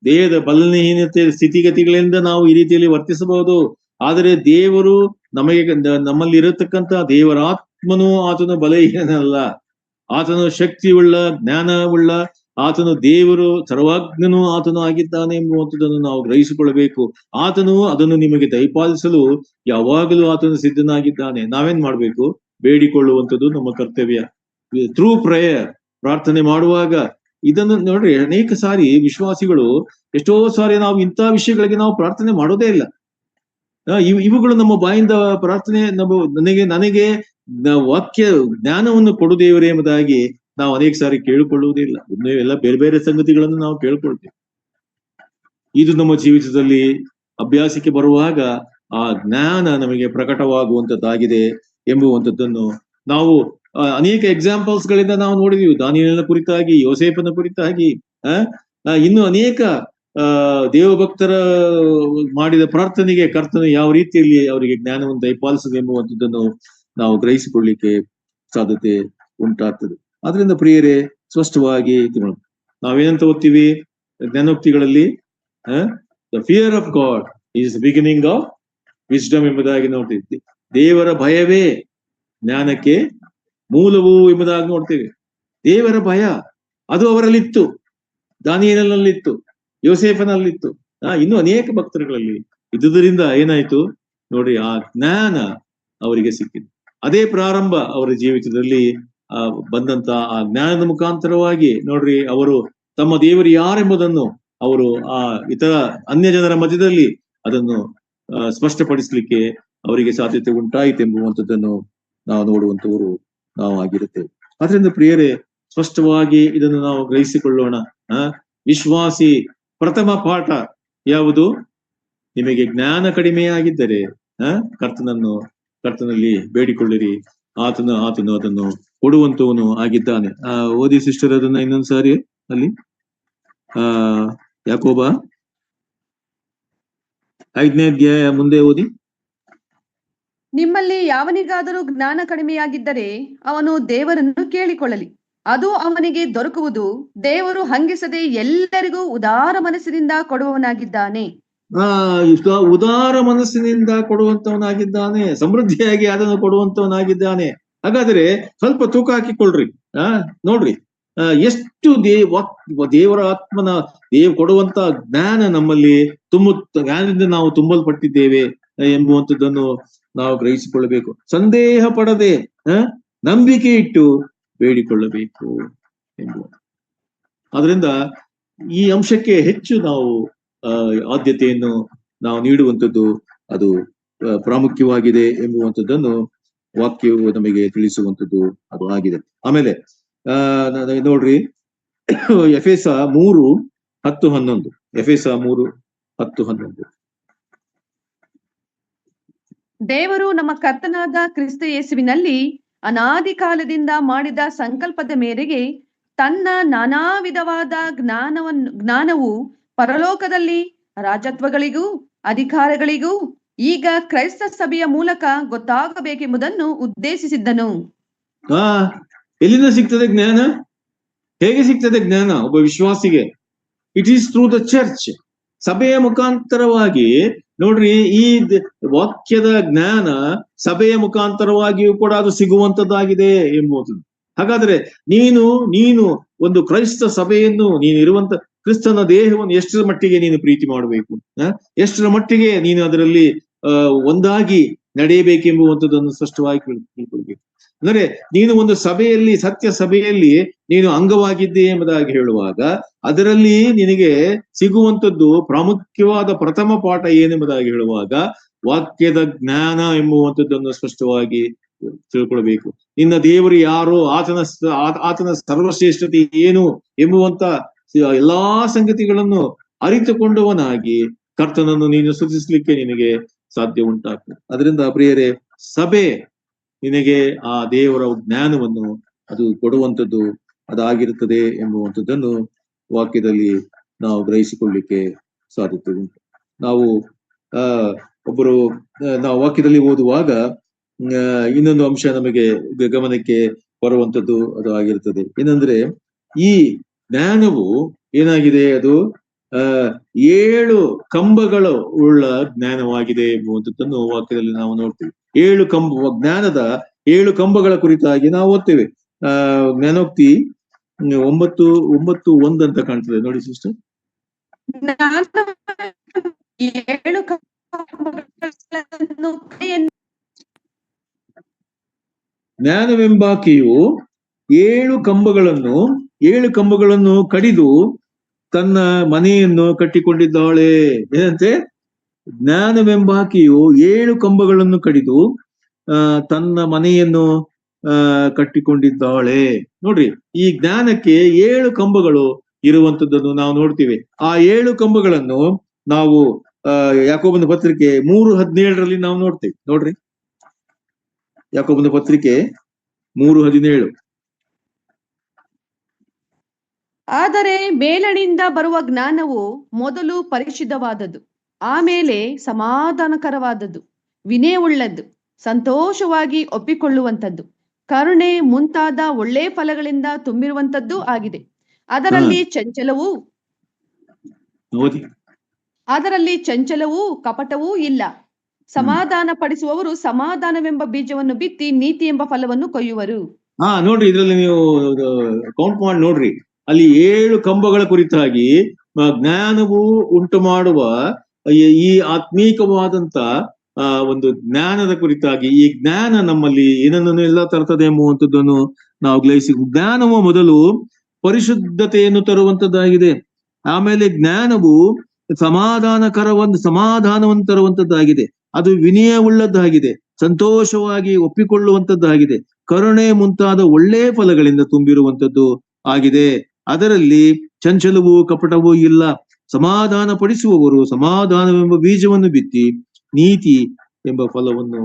ದೇಹದ ಬಲಹೀನತೆ ಸ್ಥಿತಿಗತಿಗಳಿಂದ ನಾವು ಈ ರೀತಿಯಲ್ಲಿ ವರ್ತಿಸಬಹುದು. ಆದರೆ ದೇವರು ನಮ್ಮಲ್ಲಿ ಇರತಕ್ಕಂತ ದೇವರಾತ್ಮನು ಆತನು ಬಲಹೀನನಲ್ಲ, ಆತನು ಶಕ್ತಿಯುಳ್ಳ, ಜ್ಞಾನವುಳ್ಳ, ಆತನು ದೇವರು ಸರ್ವಜ್ಞನೂ ಆತನು ಆಗಿದ್ದಾನೆ ಎಂಬುವಂಥದ್ದನ್ನು ನಾವು ಗ್ರಹಿಸಿಕೊಳ್ಳಬೇಕು. ಆತನು ಅದನ್ನು ನಿಮಗೆ ದಯಪಾಲಿಸಲು ಯಾವಾಗಲೂ ಆತನು ಸಿದ್ಧನಾಗಿದ್ದಾನೆ. ನಾವೇನ್ ಮಾಡ್ಬೇಕು? ಬೇಡಿಕೊಳ್ಳುವಂಥದ್ದು ನಮ್ಮ ಕರ್ತವ್ಯ. ಥ್ರೂ ಪ್ರೇಯರ್, ಪ್ರಾರ್ಥನೆ ಮಾಡುವಾಗ ಇದನ್ನು ನೋಡ್ರಿ, ಅನೇಕ ಸಾರಿ ವಿಶ್ವಾಸಿಗಳು ಎಷ್ಟೋ ಸಾರಿ ನಾವು ಇಂಥ ವಿಷಯಗಳಿಗೆ ನಾವು ಪ್ರಾರ್ಥನೆ ಮಾಡೋದೇ ಇಲ್ಲ. ಇವುಗಳು ನಮ್ಮ ಬಾಯಿಂದ ಪ್ರಾರ್ಥನೆ, ನನಗೆ ವಾಕ್ಯ ಜ್ಞಾನವನ್ನು ಕೊಡು ದೇವರೇ ಎಂಬುದಾಗಿ ನಾವು ಅನೇಕ ಸಾರಿ ಕೇಳಿಕೊಳ್ಳುವುದಿಲ್ಲ. ಎಲ್ಲ ಬೇರೆ ಬೇರೆ ಸಂಗತಿಗಳನ್ನು ನಾವು ಕೇಳ್ಕೊಳ್ತೇವೆ. ಇದು ನಮ್ಮ ಜೀವಿತದಲ್ಲಿ ಅಭ್ಯಾಸಕ್ಕೆ ಬರುವಾಗ ಆ ಜ್ಞಾನ ನಮಗೆ ಪ್ರಕಟವಾಗುವಂತದ್ದಾಗಿದೆ ಎಂಬುವಂಥದ್ದನ್ನು ನಾವು ಅನೇಕ ಎಕ್ಸಾಂಪಲ್ಸ್ ಗಳಿಂದ ನಾವು ನೋಡಿದೀವಿ. ದಾನಿಯೇಲನ ಕುರಿತಾಗಿ, ಯೋಸೇಫನ ಕುರಿತಾಗಿ, ಇನ್ನು ಅನೇಕ ದೇವಭಕ್ತರ ಮಾಡಿದ ಪ್ರಾರ್ಥನೆಗೆ ಕರ್ತನು ಯಾವ ರೀತಿಯಲ್ಲಿ ಅವರಿಗೆ ಜ್ಞಾನವನ್ನು ದಯಪಾಲಿಸದೆ ಎಂಬುವಂಥದ್ದನ್ನು ನಾವು ಗ್ರಹಿಸಿಕೊಳ್ಳಿಕ್ಕೆ ಸಾಧ್ಯತೆ ಉಂಟಾಗ್ತದೆ. ಆದ್ರಿಂದ ಪ್ರಿಯರೇ, ಸ್ಪಷ್ಟವಾಗಿ ನಾವೇನಂತ ಓದ್ತೀವಿ ಜ್ಞಾನೋಕ್ತಿಗಳಲ್ಲಿ? The fear of God is beginning of wisdom ಎಂಬುದಾಗಿ ನೋಡ್ತೀವಿ. ದೇವರ ಭಯವೇ ಜ್ಞಾನಕ್ಕೆ ಮೂಲವು ಎಂಬುದಾಗಿ ನೋಡ್ತೇವೆ. ದೇವರ ಭಯ ಅದು ಅವರಲ್ಲಿತ್ತು, ದಾನಿಯೇಲನಲ್ಲಿತ್ತು, ಯೋಸೇಫನಲ್ಲಿತ್ತು, ಇನ್ನು ಅನೇಕ ಭಕ್ತರುಗಳಲ್ಲಿ ಇದ್ದುದರಿಂದ ಏನಾಯ್ತು ನೋಡ್ರಿ, ಆ ಜ್ಞಾನ ಅವರಿಗೆ ಸಿಕ್ಕಿತು. ಅದೇ ಪ್ರಾರಂಭ ಅವರ ಜೀವಿತದಲ್ಲಿ ಬಂದಂತ ಆ ಜ್ಞಾನದ ಮುಖಾಂತರವಾಗಿ ನೋಡ್ರಿ, ಅವರು ತಮ್ಮ ದೇವರು ಯಾರೆಂಬುದನ್ನು ಅವರು ಆ ಇತರ ಅನ್ಯ ಜನರ ಮಧ್ಯದಲ್ಲಿ ಅದನ್ನು ಸ್ಪಷ್ಟಪಡಿಸ್ಲಿಕ್ಕೆ ಅವರಿಗೆ ಸಾಧ್ಯತೆ ಉಂಟಾಯಿತು ಎಂಬುವಂಥದ್ದನ್ನು ನಾವು ನೋಡುವಂತವರು ನಾವು ಆಗಿರುತ್ತೇವೆ. ಅದರಿಂದ ಪ್ರಿಯರೇ, ಸ್ಪಷ್ಟವಾಗಿ ಇದನ್ನು ನಾವು ಗ್ರಹಿಸಿಕೊಳ್ಳೋಣ. ವಿಶ್ವಾಸಿ ಪ್ರಥಮ ಪಾಠ ಯಾವುದು? ನಿಮಗೆ ಜ್ಞಾನ ಕಡಿಮೆಯಾಗಿದ್ದರೆ ಕರ್ತನಲ್ಲಿ ಬೇಡಿಕೊಳ್ಳಿರಿ, ಆತನು ಅದನ್ನು ಕೊಡುವಂತವನು ಆಗಿದ್ದಾನೆ. ಓದಿ ಸಿಸ್ಟರ್ ಅದನ್ನ ಇನ್ನೊಂದ್ಸಾರಿ ಅಲ್ಲಿ ಯಾಕೋಬ 5ನೇ ಅಧ್ಯಾಯ ಮುಂದೆ ಓದಿ. ನಿಮ್ಮಲ್ಲಿ ಯಾವನಿಗಾದರೂ ಜ್ಞಾನ ಕಡಿಮೆಯಾಗಿದ್ದರೆ ಅವನು ದೇವರನ್ನು ಕೇಳಿಕೊಳ್ಳಲಿ, ಅದು ಅವನಿಗೆ ದೊರಕುವುದು. ದೇವರು ಹಂಗಿಸದೆ ಎಲ್ಲರಿಗೂ ಉದಾರ ಮನಸ್ಸಿನಿಂದ ಕೊಡುವವನಾಗಿದ್ದಾನೆ. ಉದಾರ ಮನಸ್ಸಿನಿಂದ ಕೊಡುವಂತವನಾಗಿದ್ದಾನೆ, ಸಮೃದ್ಧಿಯಾಗಿ ಅದನ್ನು ಕೊಡುವಂತವನಾಗಿದ್ದಾನೆ. ಹಾಗಾದ್ರೆ ಸ್ವಲ್ಪ ತೂಕ ಹಾಕಿಕೊಳ್ರಿ. ನೋಡ್ರಿ, ಎಷ್ಟು ದೇವರ ಆತ್ಮನ ಕೊಡುವಂತ ಜ್ಞಾನ ನಮ್ಮಲ್ಲಿ ಜ್ಞಾನದಿಂದ ನಾವು ತುಂಬಲ್ಪಟ್ಟಿದ್ದೇವೆ ಎಂಬುವಂಥದ್ದನ್ನು ನಾವು ಗ್ರಹಿಸಿಕೊಳ್ಳಬೇಕು. ಸಂದೇಹ ಪಡದೆ ನಂಬಿಕೆ ಇಟ್ಟು ಬೇಡಿಕೊಳ್ಳಬೇಕು ಎಂಬುದು. ಆದ್ರಿಂದ ಈ ಅಂಶಕ್ಕೆ ಹೆಚ್ಚು ನಾವು ಆದ್ಯತೆಯನ್ನು ನಾವು ನೀಡುವಂಥದ್ದು ಅದು ಪ್ರಾಮುಖ್ಯವಾಗಿದೆ ಎಂಬುವಂಥದ್ದನ್ನು ವಾಕ್ಯವು ನಮಗೆ ತಿಳಿಸುವಂಥದ್ದು ಅದು ಆಗಿದೆ. ಆಮೇಲೆ ನೋಡ್ರಿ, ಎಫೆಸ 3:10-11. ಎಫೆಸ 3:10-11. ದೇವರು ನಮ್ಮ ಕರ್ತನಾದ ಕ್ರಿಸ್ತ ಯೇಸುವಿನಲ್ಲಿ ಅನಾದಿ ಕಾಲದಿಂದ ಮಾಡಿದ ಸಂಕಲ್ಪದ ಮೇರೆಗೆ ತನ್ನ ನಾನಾ ವಿಧವಾದ ಜ್ಞಾನವು ಪರಲೋಕದಲ್ಲಿ ರಾಜತ್ವಗಳಿಗೂ ಅಧಿಕಾರಗಳಿಗೂ ಈಗ ಕ್ರೈಸ್ತ ಸಭೆಯ ಮೂಲಕ ಗೊತ್ತಾಗಬೇಕೆಂಬುದನ್ನು ಉದ್ದೇಶಿಸಿದ್ದನು. ಎಲ್ಲಿಂದ ಸಿಗ್ತದೆ ಜ್ಞಾನ? ಹೇಗೆ ಸಿಗ್ತದೆ ಜ್ಞಾನ ಒಬ್ಬ ವಿಶ್ವಾಸಿಗೆ? It is through the church. ಸಭೆಯ ಮುಖಾಂತರವಾಗಿ. ನೋಡ್ರಿ, ಈ ವಾಕ್ಯದ ಜ್ಞಾನ ಸಭೆಯ ಮುಖಾಂತರವಾಗಿಯೂ ಕೂಡ ಅದು ಸಿಗುವಂತದ್ದಾಗಿದೆ ಎಂಬುದು. ಹಾಗಾದ್ರೆ ನೀನು ಒಂದು ಕ್ರೈಸ್ತ ಸಭೆಯನ್ನು, ನೀನು ಇರುವಂತ ಕ್ರಿಸ್ತನ ದೇಹವನ್ನು ಎಷ್ಟರ ಮಟ್ಟಿಗೆ ನೀನು ಪ್ರೀತಿ ಮಾಡಬೇಕು, ಎಷ್ಟರ ಮಟ್ಟಿಗೆ ನೀನು ಅದರಲ್ಲಿ ಒಂದಾಗಿ ನಡೆಯಬೇಕೆಂಬುವಂಥದ್ದನ್ನು ಸ್ಪಷ್ಟವಾಗಿ ತಿಳ್ಕೊಳ್ಬೇಕು. ಅಂದ್ರೆ ನೀನು ಒಂದು ಸಭೆಯಲ್ಲಿ, ಸತ್ಯ ಸಭೆಯಲ್ಲಿ ನೀನು ಅಂಗವಾಗಿದ್ದೆ ಎಂಬುದಾಗಿ ಹೇಳುವಾಗ ಅದರಲ್ಲಿ ನಿನಗೆ ಸಿಗುವಂಥದ್ದು ಪ್ರಾಮುಖ್ಯವಾದ ಪ್ರಥಮ ಪಾಠ ಏನೆಂಬುದಾಗಿ ಹೇಳುವಾಗ ವಾಕ್ಯದ ಜ್ಞಾನ ಎಂಬುವಂಥದ್ದನ್ನು ಸ್ಪಷ್ಟವಾಗಿ ತಿಳ್ಕೊಳ್ಬೇಕು. ನಿನ್ನ ದೇವರು ಯಾರು, ಆತನ ಸರ್ವಶ್ರೇಷ್ಠತೆ ಏನು ಎಂಬುವಂತ ಎಲ್ಲಾ ಸಂಗತಿಗಳನ್ನು ಅರಿತುಕೊಂಡವನಾಗಿ ಕರ್ತನನ್ನು ನೀನು ಸ್ತುತಿಸಲಿಕ್ಕೆ ನಿನಗೆ ಸಾಧ್ಯ ಉಂಟಾಗ್ತದೆ. ಅದರಿಂದ ಪ್ರಿಯರೇ, ಸಭೆ ನಿನಗೆ ಆ ದೇವರ ಜ್ಞಾನವನ್ನು ಅದು ಕೊಡುವಂಥದ್ದು ಅದಾಗಿರುತ್ತದೆ ಎಂಬುವಂಥದ್ದನ್ನು ವಾಕ್ಯದಲ್ಲಿ ನಾವು ಗ್ರಹಿಸಿಕೊಳ್ಳಿಕ್ಕೆ ಸಾಧ್ಯತೆ ಉಂಟು. ನಾವು ನಾವು ವಾಕ್ಯದಲ್ಲಿ ಓದುವಾಗ ಇನ್ನೊಂದು ಅಂಶ ನಮಗೆ ಗಮನಕ್ಕೆ ಬರುವಂಥದ್ದು ಅದು ಆಗಿರ್ತದೆ. ಏನಂದ್ರೆ, ಈ ಜ್ಞಾನವು ಏನಾಗಿದೆ, ಅದು 7 ಕಂಬಗಳು ಉಳ್ಳ ಜ್ಞಾನವಾಗಿದೆ ಎಂಬುವಂಥದ್ದನ್ನು ವಾಕ್ಯದಲ್ಲಿ ನಾವು ನೋಡ್ತೀವಿ. 7 ಜ್ಞಾನದ 7 ಕಂಬಗಳ ಕುರಿತಾಗಿ ನಾವು ಓದ್ತೇವೆ. ಜ್ಞಾನೋಕ್ತಿ 9:1 ಅಂತ ಕಾಣ್ತದೆ ನೋಡಿ ಸಿಸ್ಟರ್. 7 ಜ್ಞಾನವೆಂಬಾಕೆಯು 7 ಕಂಬಗಳನ್ನು ಕಡಿದು ತನ್ನ ಮನೆಯನ್ನು ಕಟ್ಟಿಕೊಂಡಿದ್ದಾಳೆ. ಏನಂತೆ? ಜ್ಞಾನವೆಂಬಾಕೆಯು 7 ಕಂಬಗಳನ್ನು ಕಡಿದು ತನ್ನ ಮನೆಯನ್ನು ಕಟ್ಟಿಕೊಂಡಿದ್ದಾಳೆ. ನೋಡ್ರಿ, ಈ ಜ್ಞಾನಕ್ಕೆ 7 ಕಂಬಗಳು ಇರುವಂತದ್ದನ್ನು ನಾವು ನೋಡ್ತೀವಿ. ಆ 7 ಕಂಬಗಳನ್ನು ನಾವು ಯಾಕೋಬನ ಪತ್ರಿಕೆ 3:17 ನಾವು ನೋಡ್ತೇವೆ. ನೋಡ್ರಿ, ಯಾಕೋಬನ ಪತ್ರಿಕೆ 3:17. ಆದರೆ ಮೇಲಣಿಂದ ಬರುವ ಜ್ಞಾನವು ಮೊದಲು ಪರಿಶುದ್ಧವಾದದ್ದು, ಆಮೇಲೆ ಸಮಾಧಾನಕರವಾದದ್ದು, ವಿನಯವುಳ್ಳದ್ದು, ಸಂತೋಷವಾಗಿ ಒಪ್ಪಿಕೊಳ್ಳುವಂಥದ್ದು, ಕರುಣೆ ಮುಂತಾದ ಒಳ್ಳೆ ಫಲಗಳಿಂದ ತುಂಬಿರುವಂತದ್ದು ಆಗಿದೆ. ಅದರಲ್ಲಿ ಚಂಚಲವೂ ಕಪಟವೂ ಇಲ್ಲ. ಸಮಾಧಾನ ಪಡಿಸುವವರು ಸಮಾಧಾನವೆಂಬ ಬೀಜವನ್ನು ಬಿತ್ತಿ ನೀತಿ ಎಂಬ ಫಲವನ್ನು ಕೊಯ್ಯುವರು. ನೋಡ್ರಿ, ಇದರಲ್ಲಿ ನೀವು ಕೌಂಟ್ ಮಾಡಿ ನೋಡ್ರಿ, ಅಲ್ಲಿ 7 ಕಂಬಗಳ ಕುರಿತಾಗಿ ಜ್ಞಾನವು ಉಂಟು ಮಾಡುವ ಈ ಆತ್ಮೀಕವಾದಂತ ಒಂದು ಜ್ಞಾನದ ಕುರಿತಾಗಿ, ಈ ಜ್ಞಾನ ನಮ್ಮಲ್ಲಿ ಏನನ್ನು ಎಲ್ಲ ತರ್ತದೆ ಎಂಬುವಂಥದ್ದನ್ನು ನಾವು ಗ್ರಹಿಸಿ. ಜ್ಞಾನವು ಮೊದಲು ಪರಿಶುದ್ಧತೆಯನ್ನು ತರುವಂತದ್ದಾಗಿದೆ. ಆಮೇಲೆ ಜ್ಞಾನವು ಸಮಾಧಾನವನ್ನು ತರುವಂತದ್ದಾಗಿದೆ. ಅದು ವಿನಯವುಳ್ಳದ್ದಾಗಿದೆ, ಸಂತೋಷವಾಗಿ ಒಪ್ಪಿಕೊಳ್ಳುವಂತದ್ದಾಗಿದೆ, ಕರುಣೆ ಮುಂತಾದ ಒಳ್ಳೆ ಫಲಗಳಿಂದ ತುಂಬಿರುವಂತದ್ದು ಆಗಿದೆ. ಅದರಲ್ಲಿ ಚಂಚಲವೂ ಕಪಟವೂ ಇಲ್ಲ. ಸಮಾಧಾನ ಪಡಿಸುವವರು ಸಮಾಧಾನವೆಂಬ ಬೀಜವನ್ನು ಬಿತ್ತಿ ನೀತಿ ಎಂಬ ಫಲವನ್ನು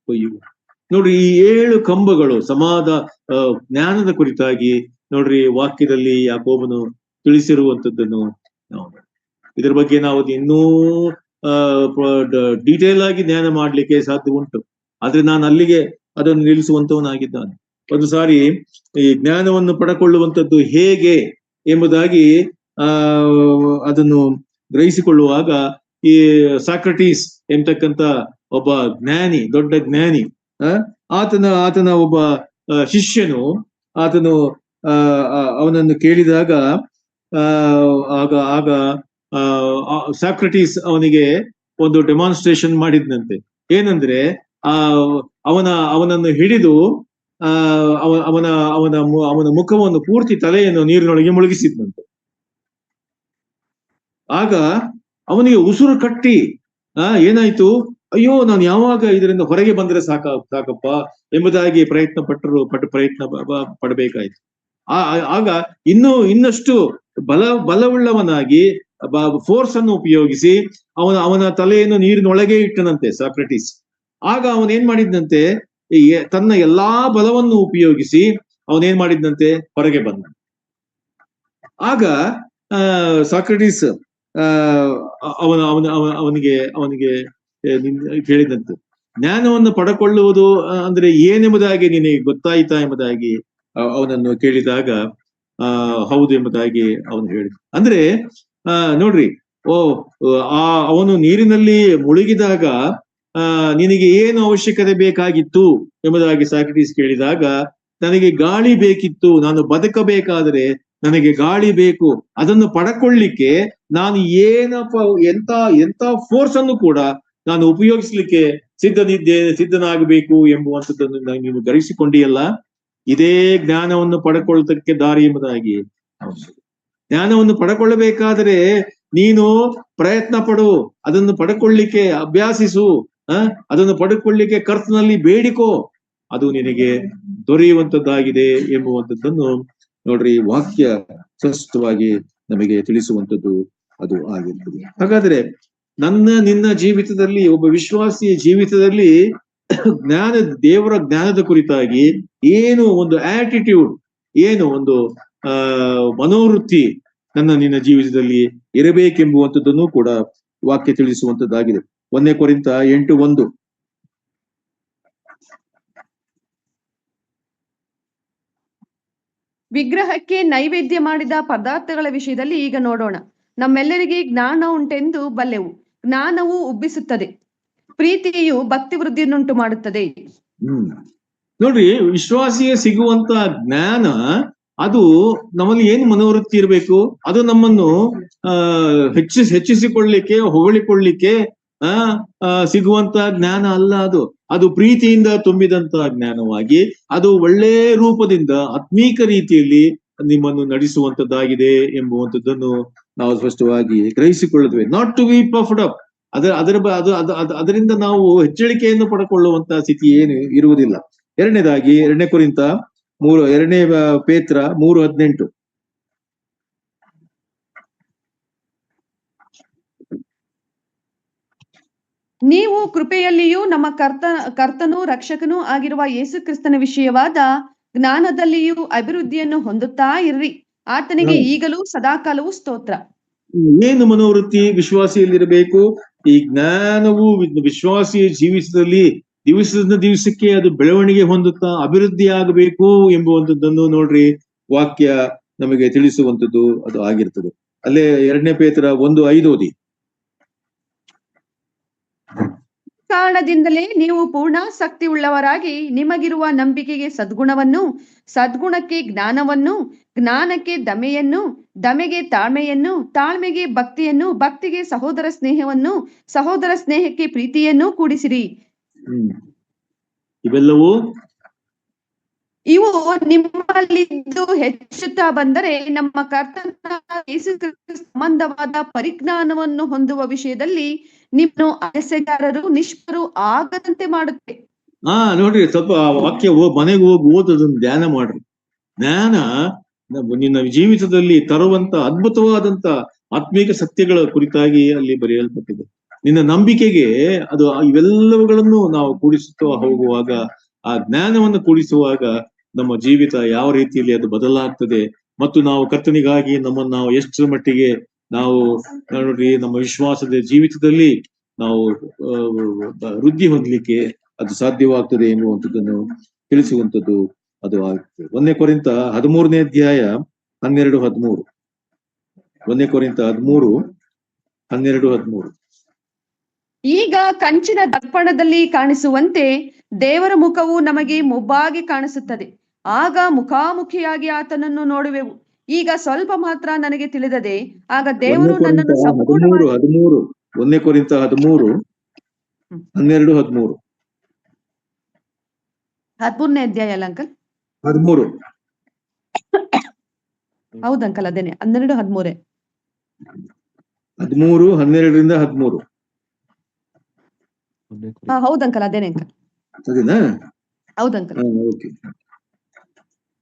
ಕೊಯ್ಯುವರು. ನೋಡ್ರಿ, ಈ 7 ಕಂಬಗಳು ಜ್ಞಾನದ ಕುರಿತಾಗಿ ನೋಡ್ರಿ ವಾಕ್ಯದಲ್ಲಿ ಯಾಕೋಬನು ತಿಳಿಸಿರುವಂತದ್ದನ್ನು ನಾವು ಇದರ ಬಗ್ಗೆ ನಾವು ಇನ್ನೂ ಡೀಟೇಲ್ ಆಗಿ ಜ್ಞಾನ ಮಾಡ್ಲಿಕ್ಕೆ ಸಾಧ್ಯ ಉಂಟು. ಆದ್ರೆ ನಾನು ಅಲ್ಲಿಗೆ ಅದನ್ನು ನಿಲ್ಲಿಸುವಂತವನಾಗಿದ್ದಾನೆ. ಒಂದು ಸಾರಿ ಈ ಜ್ಞಾನವನ್ನು ಪಡಕೊಳ್ಳುವಂಥದ್ದು ಹೇಗೆ ಎಂಬುದಾಗಿ ಅದನ್ನು ಗ್ರಹಿಸಿಕೊಳ್ಳುವಾಗ, ಈ ಸಾಕ್ರಟೀಸ್ ಎಂತಕ್ಕಂತ ಒಬ್ಬ ಜ್ಞಾನಿ, ದೊಡ್ಡ ಜ್ಞಾನಿ, ಆತನ ಒಬ್ಬ ಶಿಷ್ಯನು, ಆತನು ಅವನನ್ನು ಕೇಳಿದಾಗ ಆಗ ಆಗ ಸಾಕ್ರಟೀಸ್ ಅವನಿಗೆ ಒಂದು ಡೆಮಾನ್ಸ್ಟ್ರೇಷನ್ ಮಾಡಿದ್ನಂತೆ. ಏನಂದ್ರೆ ಅವನನ್ನು ಹಿಡಿದು ಅವನ ಅವನ ಅವನ ಮುಖವನ್ನು ಪೂರ್ತಿ ತಲೆಯನ್ನು ನೀರಿನೊಳಗೆ ಮುಳುಗಿಸಿದ್ನಂತೆ. ಆಗ ಅವನಿಗೆ ಉಸಿರು ಕಟ್ಟಿ ಏನಾಯ್ತು, ಅಯ್ಯೋ ನಾನು ಯಾವಾಗ ಇದರಿಂದ ಹೊರಗೆ ಬಂದ್ರೆ ಸಾಕಪ್ಪ ಎಂಬುದಾಗಿ ಪ್ರಯತ್ನ ಪಡಬೇಕಾಯ್ತು. ಆಗ ಇನ್ನಷ್ಟು ಬಲವುಳ್ಳವನಾಗಿ ಫೋರ್ಸ್ ಅನ್ನು ಉಪಯೋಗಿಸಿ ಅವನ ತಲೆಯನ್ನು ನೀರಿನೊಳಗೆ ಇಟ್ಟನಂತೆ ಸಾಕ್ರಟೀಸ್. ಆಗ ಅವನೇನ್ ಮಾಡಿದ್ನಂತೆ, ತನ್ನ ಎಲ್ಲಾ ಬಲವನ್ನು ಉಪಯೋಗಿಸಿ ಅವನೇನ್ ಮಾಡಿದ್ನಂತೆ, ಹೊರಗೆ ಬಂದ. ಆಗ ಸಾಕ್ರಟೀಸ್ ಅವನಿಗೆ ಹೇಳಿದಂತೆ, ಜ್ಞಾನವನ್ನು ಪಡಕೊಳ್ಳುವುದು ಅಂದ್ರೆ ಏನೆಂಬುದಾಗಿ ನಿನಗೆ ಗೊತ್ತಾಯ್ತಾ ಎಂಬುದಾಗಿ ಅವನನ್ನು ಕೇಳಿದಾಗ ಹೌದು ಎಂಬುದಾಗಿ ಅವನು ಹೇಳಿದ. ಅಂದ್ರೆ ನೋಡ್ರಿ, ಅವನು ನೀರಿನಲ್ಲಿ ಮುಳುಗಿದಾಗ ನಿನಗೆ ಏನು ಅವಶ್ಯಕತೆ ಬೇಕಾಗಿತ್ತು ಎಂಬುದಾಗಿ ಸಾಕ್ರಟೀಸ್ ಕೇಳಿದಾಗ, ನನಗೆ ಗಾಳಿ ಬೇಕಿತ್ತು, ನಾನು ಬದುಕಬೇಕಾದರೆ ನನಗೆ ಗಾಳಿ ಬೇಕು, ಅದನ್ನು ಪಡಕೊಳ್ಳಿಕ್ಕೆ ನಾನು ಎಂತ ಫೋರ್ಸ್ ಅನ್ನು ಕೂಡ ನಾನು ಉಪಯೋಗಿಸ್ಲಿಕ್ಕೆ ಸಿದ್ಧನಾಗಬೇಕು ಎಂಬುವಂಥದ್ದನ್ನು ನೀನು ಗ್ರಹಿಸಿಕೊಂಡಿಯಲ್ಲ. ಇದೇ ಜ್ಞಾನವನ್ನು ಪಡ್ಕೊಳ್ಳೋದಕ್ಕೆ ದಾರಿ ಎಂಬುದಾಗಿ. ಜ್ಞಾನವನ್ನು ಪಡ್ಕೊಳ್ಳಬೇಕಾದರೆ ನೀನು ಪ್ರಯತ್ನ ಪಡು, ಅದನ್ನು ಪಡ್ಕೊಳ್ಳಿಕ್ಕೆ ಅಭ್ಯಾಸಿಸು, ಅದನ್ನು ಪಡ್ಕೊಳ್ಳಿಕ್ಕೆ ಕರ್ತನಲ್ಲಿ ಬೇಡಿಕೋ, ಅದು ನಿನಗೆ ದೊರೆಯುವಂತದ್ದಾಗಿದೆ ಎಂಬುವಂಥದ್ದನ್ನು ನೋಡ್ರಿ ವಾಕ್ಯ ಸ್ಪಷ್ಟವಾಗಿ ನಮಗೆ ತಿಳಿಸುವಂಥದ್ದು ಅದು ಆಗಿರ್ತದೆ. ಹಾಗಾದ್ರೆ ನಿನ್ನ ಜೀವಿತದಲ್ಲಿ, ಒಬ್ಬ ವಿಶ್ವಾಸಿಯ ಜೀವಿತದಲ್ಲಿ ದೇವರ ಜ್ಞಾನದ ಕುರಿತಾಗಿ ಏನು ಒಂದು ಆಟಿಟ್ಯೂಡ್, ಏನು ಒಂದು ಮನೋವೃತ್ತಿ ನಿನ್ನ ಜೀವಿತದಲ್ಲಿ ಇರಬೇಕೆಂಬುವಂಥದ್ದನ್ನು ಕೂಡ ವಾಕ್ಯ ತಿಳಿಸುವಂತದ್ದಾಗಿದೆ. 1 ಕೊರಿಂಥ 8:1. ವಿಗ್ರಹಕ್ಕೆ ನೈವೇದ್ಯ ಮಾಡಿದ ಪದಾರ್ಥಗಳ ವಿಷಯದಲ್ಲಿ ಈಗ ನೋಡೋಣ. ನಮ್ಮೆಲ್ಲರಿಗೆ ಜ್ಞಾನ ಉಂಟೆಂದು ಬಲ್ಲೆವು. ಜ್ಞಾನವು ಉಬ್ಬಿಸುತ್ತದೆ, ಪ್ರೀತಿಯು ಭಕ್ತಿ ವೃದ್ಧಿಯನ್ನುಂಟು ಮಾಡುತ್ತದೆ. ನೋಡ್ರಿ, ವಿಶ್ವಾಸಿಗೆ ಸಿಗುವಂತ ಜ್ಞಾನ ಅದು ನಮ್ಮಲ್ಲಿ ಏನು ಮನೋವೃತ್ತಿ ಇರಬೇಕು, ಅದು ನಮ್ಮನ್ನು ಹೆಚ್ಚಿಸಿಕೊಳ್ಳಿಕ್ಕೆ, ಹೊಗಳಿಕೊಳ್ಳಿಕ್ಕೆ ಸಿಗುವಂತ ಜ್ಞಾನ ಅಲ್ಲ. ಅದು ಪ್ರೀತಿಯಿಂದ ತುಂಬಿದಂತ ಜ್ಞಾನವಾಗಿ, ಅದು ಒಳ್ಳೆ ರೂಪದಿಂದ ಆತ್ಮೀಕ ರೀತಿಯಲ್ಲಿ ನಿಮ್ಮನ್ನು ನಡೆಸುವಂತದ್ದಾಗಿದೆ ಎಂಬುವಂಥದ್ದನ್ನು ನಾವು ಸ್ಪಷ್ಟವಾಗಿ ಗ್ರಹಿಸಿಕೊಳ್ಳುತ್ತೇವೆ. Not to be puffed up, ಅದರಿಂದ ನಾವು ಹೆಚ್ಚಳಿಕೆಯನ್ನು ಪಡ್ಕೊಳ್ಳುವಂತ ಸ್ಥಿತಿ ಏನು ಇರುವುದಿಲ್ಲ. ಎರಡನೇದಾಗಿ 2 ಕೊರಿಂಥ 2 ಪೇತ್ರ 3:18. ನೀವು ಕೃಪೆಯಲ್ಲಿಯೂ ನಮ್ಮ ಕರ್ತನೂ ರಕ್ಷಕನೂ ಆಗಿರುವ ಯೇಸು ಕ್ರಿಸ್ತನ ವಿಷಯವಾದ ಜ್ಞಾನದಲ್ಲಿಯೂ ಅಭಿವೃದ್ಧಿಯನ್ನು ಹೊಂದುತ್ತಾ ಇರ್ರಿ. ಆತನಿಗೆ ಈಗಲೂ ಸದಾಕಾಲವೂ ಸ್ತೋತ್ರ. ಏನು ಮನೋವೃತ್ತಿ ವಿಶ್ವಾಸಿಯಲ್ಲಿರಬೇಕು? ಈ ಜ್ಞಾನವು ವಿಶ್ವಾಸಿಯ ಜೀವಿತದಲ್ಲಿ ದಿವಸದಿಂದ ದಿವಸಕ್ಕೆ ಅದು ಬೆಳವಣಿಗೆ ಹೊಂದುತ್ತಾ ಅಭಿವೃದ್ಧಿ ಆಗಬೇಕು ಎಂಬುವಂಥದ್ದನ್ನು ನೋಡ್ರಿ ವಾಕ್ಯ ನಮಗೆ ತಿಳಿಸುವಂಥದ್ದು ಅದು ಆಗಿರ್ತದೆ. ಅಲ್ಲೇ 2 ಪೇತ್ರ 1:5 ಓದಿ. ಕಾರಣದಿಂದಲೇ ನೀವು ಪೂರ್ಣಾಸಕ್ತಿ ಉಳ್ಳವರಾಗಿ ನಿಮಗಿರುವ ನಂಬಿಕೆಗೆ ಸದ್ಗುಣವನ್ನು, ಸದ್ಗುಣಕ್ಕೆ ಜ್ಞಾನವನ್ನು, ಜ್ಞಾನಕ್ಕೆ ದಮೆಯನ್ನು, ದಮೆಗೆ ತಾಳ್ಮೆಯನ್ನು, ತಾಳ್ಮೆಗೆ ಭಕ್ತಿಯನ್ನು, ಭಕ್ತಿಗೆ ಸಹೋದರ ಸ್ನೇಹವನ್ನು, ಸಹೋದರ ಸ್ನೇಹಕ್ಕೆ ಪ್ರೀತಿಯನ್ನು ಕೂಡಿಸಿರಿ. ಇವು ನಿಮ್ಮಲ್ಲಿದ್ದು ಹೆಚ್ಚುತ್ತಾ ಬಂದರೆ ನಮ್ಮ ಕರ್ತನ ಯೇಸು ಕ್ರಿಸ್ತನ ಸಂಬಂಧವಾದ ಪರಿಜ್ಞಾನವನ್ನು ಹೊಂದುವ ವಿಷಯದಲ್ಲಿ ನಿಮ್ಮನ್ನು ಅಸೆಗಾರರು, ನಿಷ್ಫರು ಆಗದಂತೆ ಮಾಡುತ್ತೆ. ನೋಡ್ರಿ, ಸ್ವಲ್ಪ ವಾಕ್ಯ ಮನೆಗೆ ಹೋಗಿ ಓದೋದನ್ನು ಧ್ಯಾನ ಮಾಡ್ರಿ. ಜ್ಞಾನ ನಿನ್ನ ಜೀವಿತದಲ್ಲಿ ತರುವಂತ ಅದ್ಭುತವಾದಂತ ಆತ್ಮೀಕ ಸತ್ಯಗಳ ಕುರಿತಾಗಿ ಅಲ್ಲಿ ಬರೆಯಲ್ಪಟ್ಟಿದೆ. ನಿನ್ನ ನಂಬಿಕೆಗೆ ಅದು ಇವೆಲ್ಲವುಗಳನ್ನು ನಾವು ಕೂಡಿಸುತ್ತಾ ಹೋಗುವಾಗ, ಆ ಜ್ಞಾನವನ್ನು ಕೂಡಿಸುವಾಗ ನಮ್ಮ ಜೀವಿತ ಯಾವ ರೀತಿಯಲ್ಲಿ ಅದು ಬದಲಾಗ್ತದೆ, ಮತ್ತು ನಾವು ಕರ್ತನಿಗಾಗಿ ನಮ್ಮನ್ನು ನಾವು ಎಷ್ಟರ ಮಟ್ಟಿಗೆ ನಾವು ನೋಡ್ರಿ ನಮ್ಮ ವಿಶ್ವಾಸದ ಜೀವಿತದಲ್ಲಿ ನಾವು ವೃದ್ಧಿ ಹೊಂದಲಿಕ್ಕೆ ಅದು ಸಾಧ್ಯವಾಗ್ತದೆ ಎನ್ನುವಂಥದ್ದನ್ನು ತಿಳಿಸುವಂಥದ್ದು ಅದು ಆಗ್ತದೆ. 1 ಕೊರಿಂಥ 13ನೇ ಅಧ್ಯಾಯ 12-13. 1 ಕೊರಿಂಥ 13:12-13. ಈಗ ಕಂಚಿನ ದರ್ಪಣದಲ್ಲಿ ಕಾಣಿಸುವಂತೆ ದೇವರ ಮುಖವು ನಮಗೆ ಮುಬ್ಬಾಗಿ ಕಾಣಿಸುತ್ತದೆ. ಆಗ ಮುಖಾಮುಖಿಯಾಗಿ ಆತನನ್ನು ನೋಡುವೆವು. ಈಗ ಸ್ವಲ್ಪ ಮಾತ್ರ ನನಗೆ ತಿಳಿದದೆ, ಆಗ ಒಂದನೇ ದೇವರು ಕೊರಿಂಥ ನನ್ನನ್ನು 13 ಸಂಪೂರ್ಣವಾಗಿ 13 ಒಂದನೇ ಕೊರಿಂಥ 13 12 13 13ನೇ ಅಧ್ಯಾಯ ಅಲ್ಲ ಅಂಕಲ್? 13 ಹೌದು ಅಂಕಲ್, ಅದೇನೆ 12 13. 13 12ರಿಂದ 13 ಹೌದು ಅಂಕಲ್, ಅದೇನೆ ಅಂಕಲ್. ಸರಿನಾ? ಹೌದು ಅಂಕಲ್. ಓಕೆ.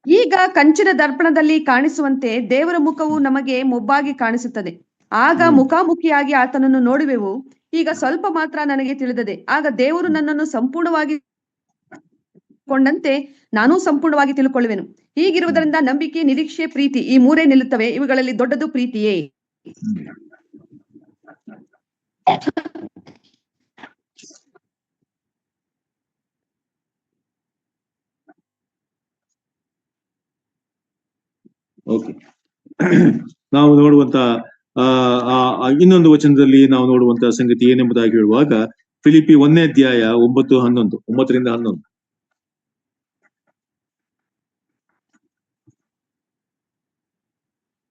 ಈಗ ಕಂಚಿನ ದರ್ಪಣದಲ್ಲಿ ಕಾಣಿಸುವಂತೆ ದೇವರ ಮುಖವು ನಮಗೆ ಮೊಬ್ಬಾಗಿ ಕಾಣಿಸುತ್ತದೆ. ಆಗ ಮುಖಾಮುಖಿಯಾಗಿ ಆತನನ್ನು ನೋಡುವೆವು. ಈಗ ಸ್ವಲ್ಪ ಮಾತ್ರ ನನಗೆ ತಿಳಿದದೆ, ಆಗ ದೇವರು ನನ್ನನ್ನು ಸಂಪೂರ್ಣವಾಗಿ ಕೊಂಡಂತೆ ನಾನೂ ಸಂಪೂರ್ಣವಾಗಿ ತಿಳ್ಕೊಳ್ಳುವೆನು. ಹೀಗಿರುವುದರಿಂದ ನಂಬಿಕೆ, ನಿರೀಕ್ಷೆ, ಪ್ರೀತಿ ಈ ಮೂರೇ ನಿಲ್ಲುತ್ತವೆ. ಇವುಗಳಲ್ಲಿ ದೊಡ್ಡದು ಪ್ರೀತಿಯೇ. ಓಕೆ. ನಾವು ನೋಡುವಂತ ಇನ್ನೊಂದು ವಚನದಲ್ಲಿ ನಾವು ನೋಡುವಂತಹ ಸಂಗತಿ ಏನೆಂಬುದಾಗಿ ಹೇಳುವಾಗ, ಫಿಲಿಪಿ 1ನೇ ಅಧ್ಯಾಯ 9ರಿಂದ 11.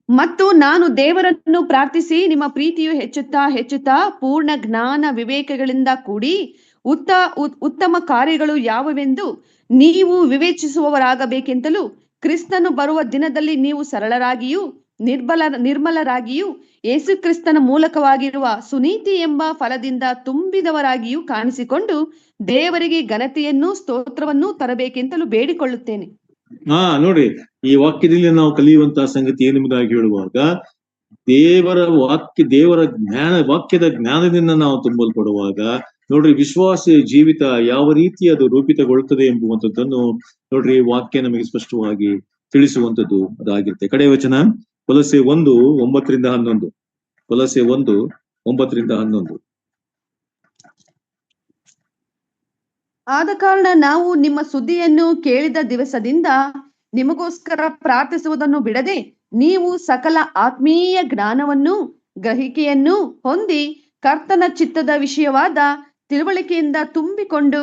ಮತ್ತು ನಾನು ದೇವರನ್ನು ಪ್ರಾರ್ಥಿಸಿ, ನಿಮ್ಮ ಪ್ರೀತಿಯು ಹೆಚ್ಚುತ್ತಾ ಹೆಚ್ಚುತ್ತಾ ಪೂರ್ಣ ಜ್ಞಾನ ವಿವೇಕಗಳಿಂದ ಕೂಡಿ ಉತ್ತಮ ಕಾರ್ಯಗಳು ಯಾವುವೆಂದು ನೀವು ವಿವೇಚಿಸುವವರಾಗಬೇಕೆಂತಲೂ, ಕ್ರಿಸ್ತನು ಬರುವ ದಿನದಲ್ಲಿ ನೀವು ಸರಳರಾಗಿಯೂ ನಿರ್ಮಲರಾಗಿಯೂ ಯೇಸು ಕ್ರಿಸ್ತನ ಮೂಲಕವಾಗಿರುವ ಸುನೀತಿ ಎಂಬ ಫಲದಿಂದ ತುಂಬಿದವರಾಗಿಯೂ ಕಾಣಿಸಿಕೊಂಡು ದೇವರಿಗೆ ಘನತೆಯನ್ನು ಸ್ತೋತ್ರವನ್ನು ತರಬೇಕೆಂತಲೂ ಬೇಡಿಕೊಳ್ಳುತ್ತೇನೆ. ನೋಡ್ರಿ, ಈ ವಾಕ್ಯದಲ್ಲಿ ನಾವು ಕಲಿಯುವಂತಹ ಸಂಗತಿ ಏನೆಂಬುದಾಗಿ ಹೇಳುವಾಗ, ದೇವರ ವಾಕ್ಯದ ಜ್ಞಾನದಿಂದ ನಾವು ತುಂಬಲ್ಪಡುವಾಗ ನೋಡ್ರಿ, ವಿಶ್ವಾಸ ಜೀವಿತ ಯಾವ ರೀತಿ ಅದು ರೂಪಿತಗೊಳ್ಳುತ್ತದೆ ಎಂಬುವಂಥದ್ದನ್ನು ನೋಡ್ರಿ, ವಾಕ್ಯ ನಮಗೆ ಸ್ಪಷ್ಟವಾಗಿ ತಿಳಿಸುವಂಥದ್ದು ಅದಾಗಿರುತ್ತೆ. ಕಡೆ ವಚನ ಕೊಲೊಸ್ಸೆ 1:9ರಿಂದ 11. ಕೊಲೊಸ್ಸೆ 1:9ರಿಂದ 11. ಆದ ಕಾರಣ ನಾವು ನಿಮ್ಮ ಸುದ್ದಿಯನ್ನು ಕೇಳಿದ ದಿವಸದಿಂದ ನಿಮಗೋಸ್ಕರ ಪ್ರಾರ್ಥಿಸುವುದನ್ನು ಬಿಡದೆ, ನೀವು ಸಕಲ ಆತ್ಮೀಯ ಜ್ಞಾನವನ್ನು ಗ್ರಹಿಕೆಯನ್ನು ಹೊಂದಿ ಕರ್ತನ ಚಿತ್ತದ ವಿಷಯವಾದ ತಿಳುವಳಿಕೆಯಿಂದ ತುಂಬಿಕೊಂಡು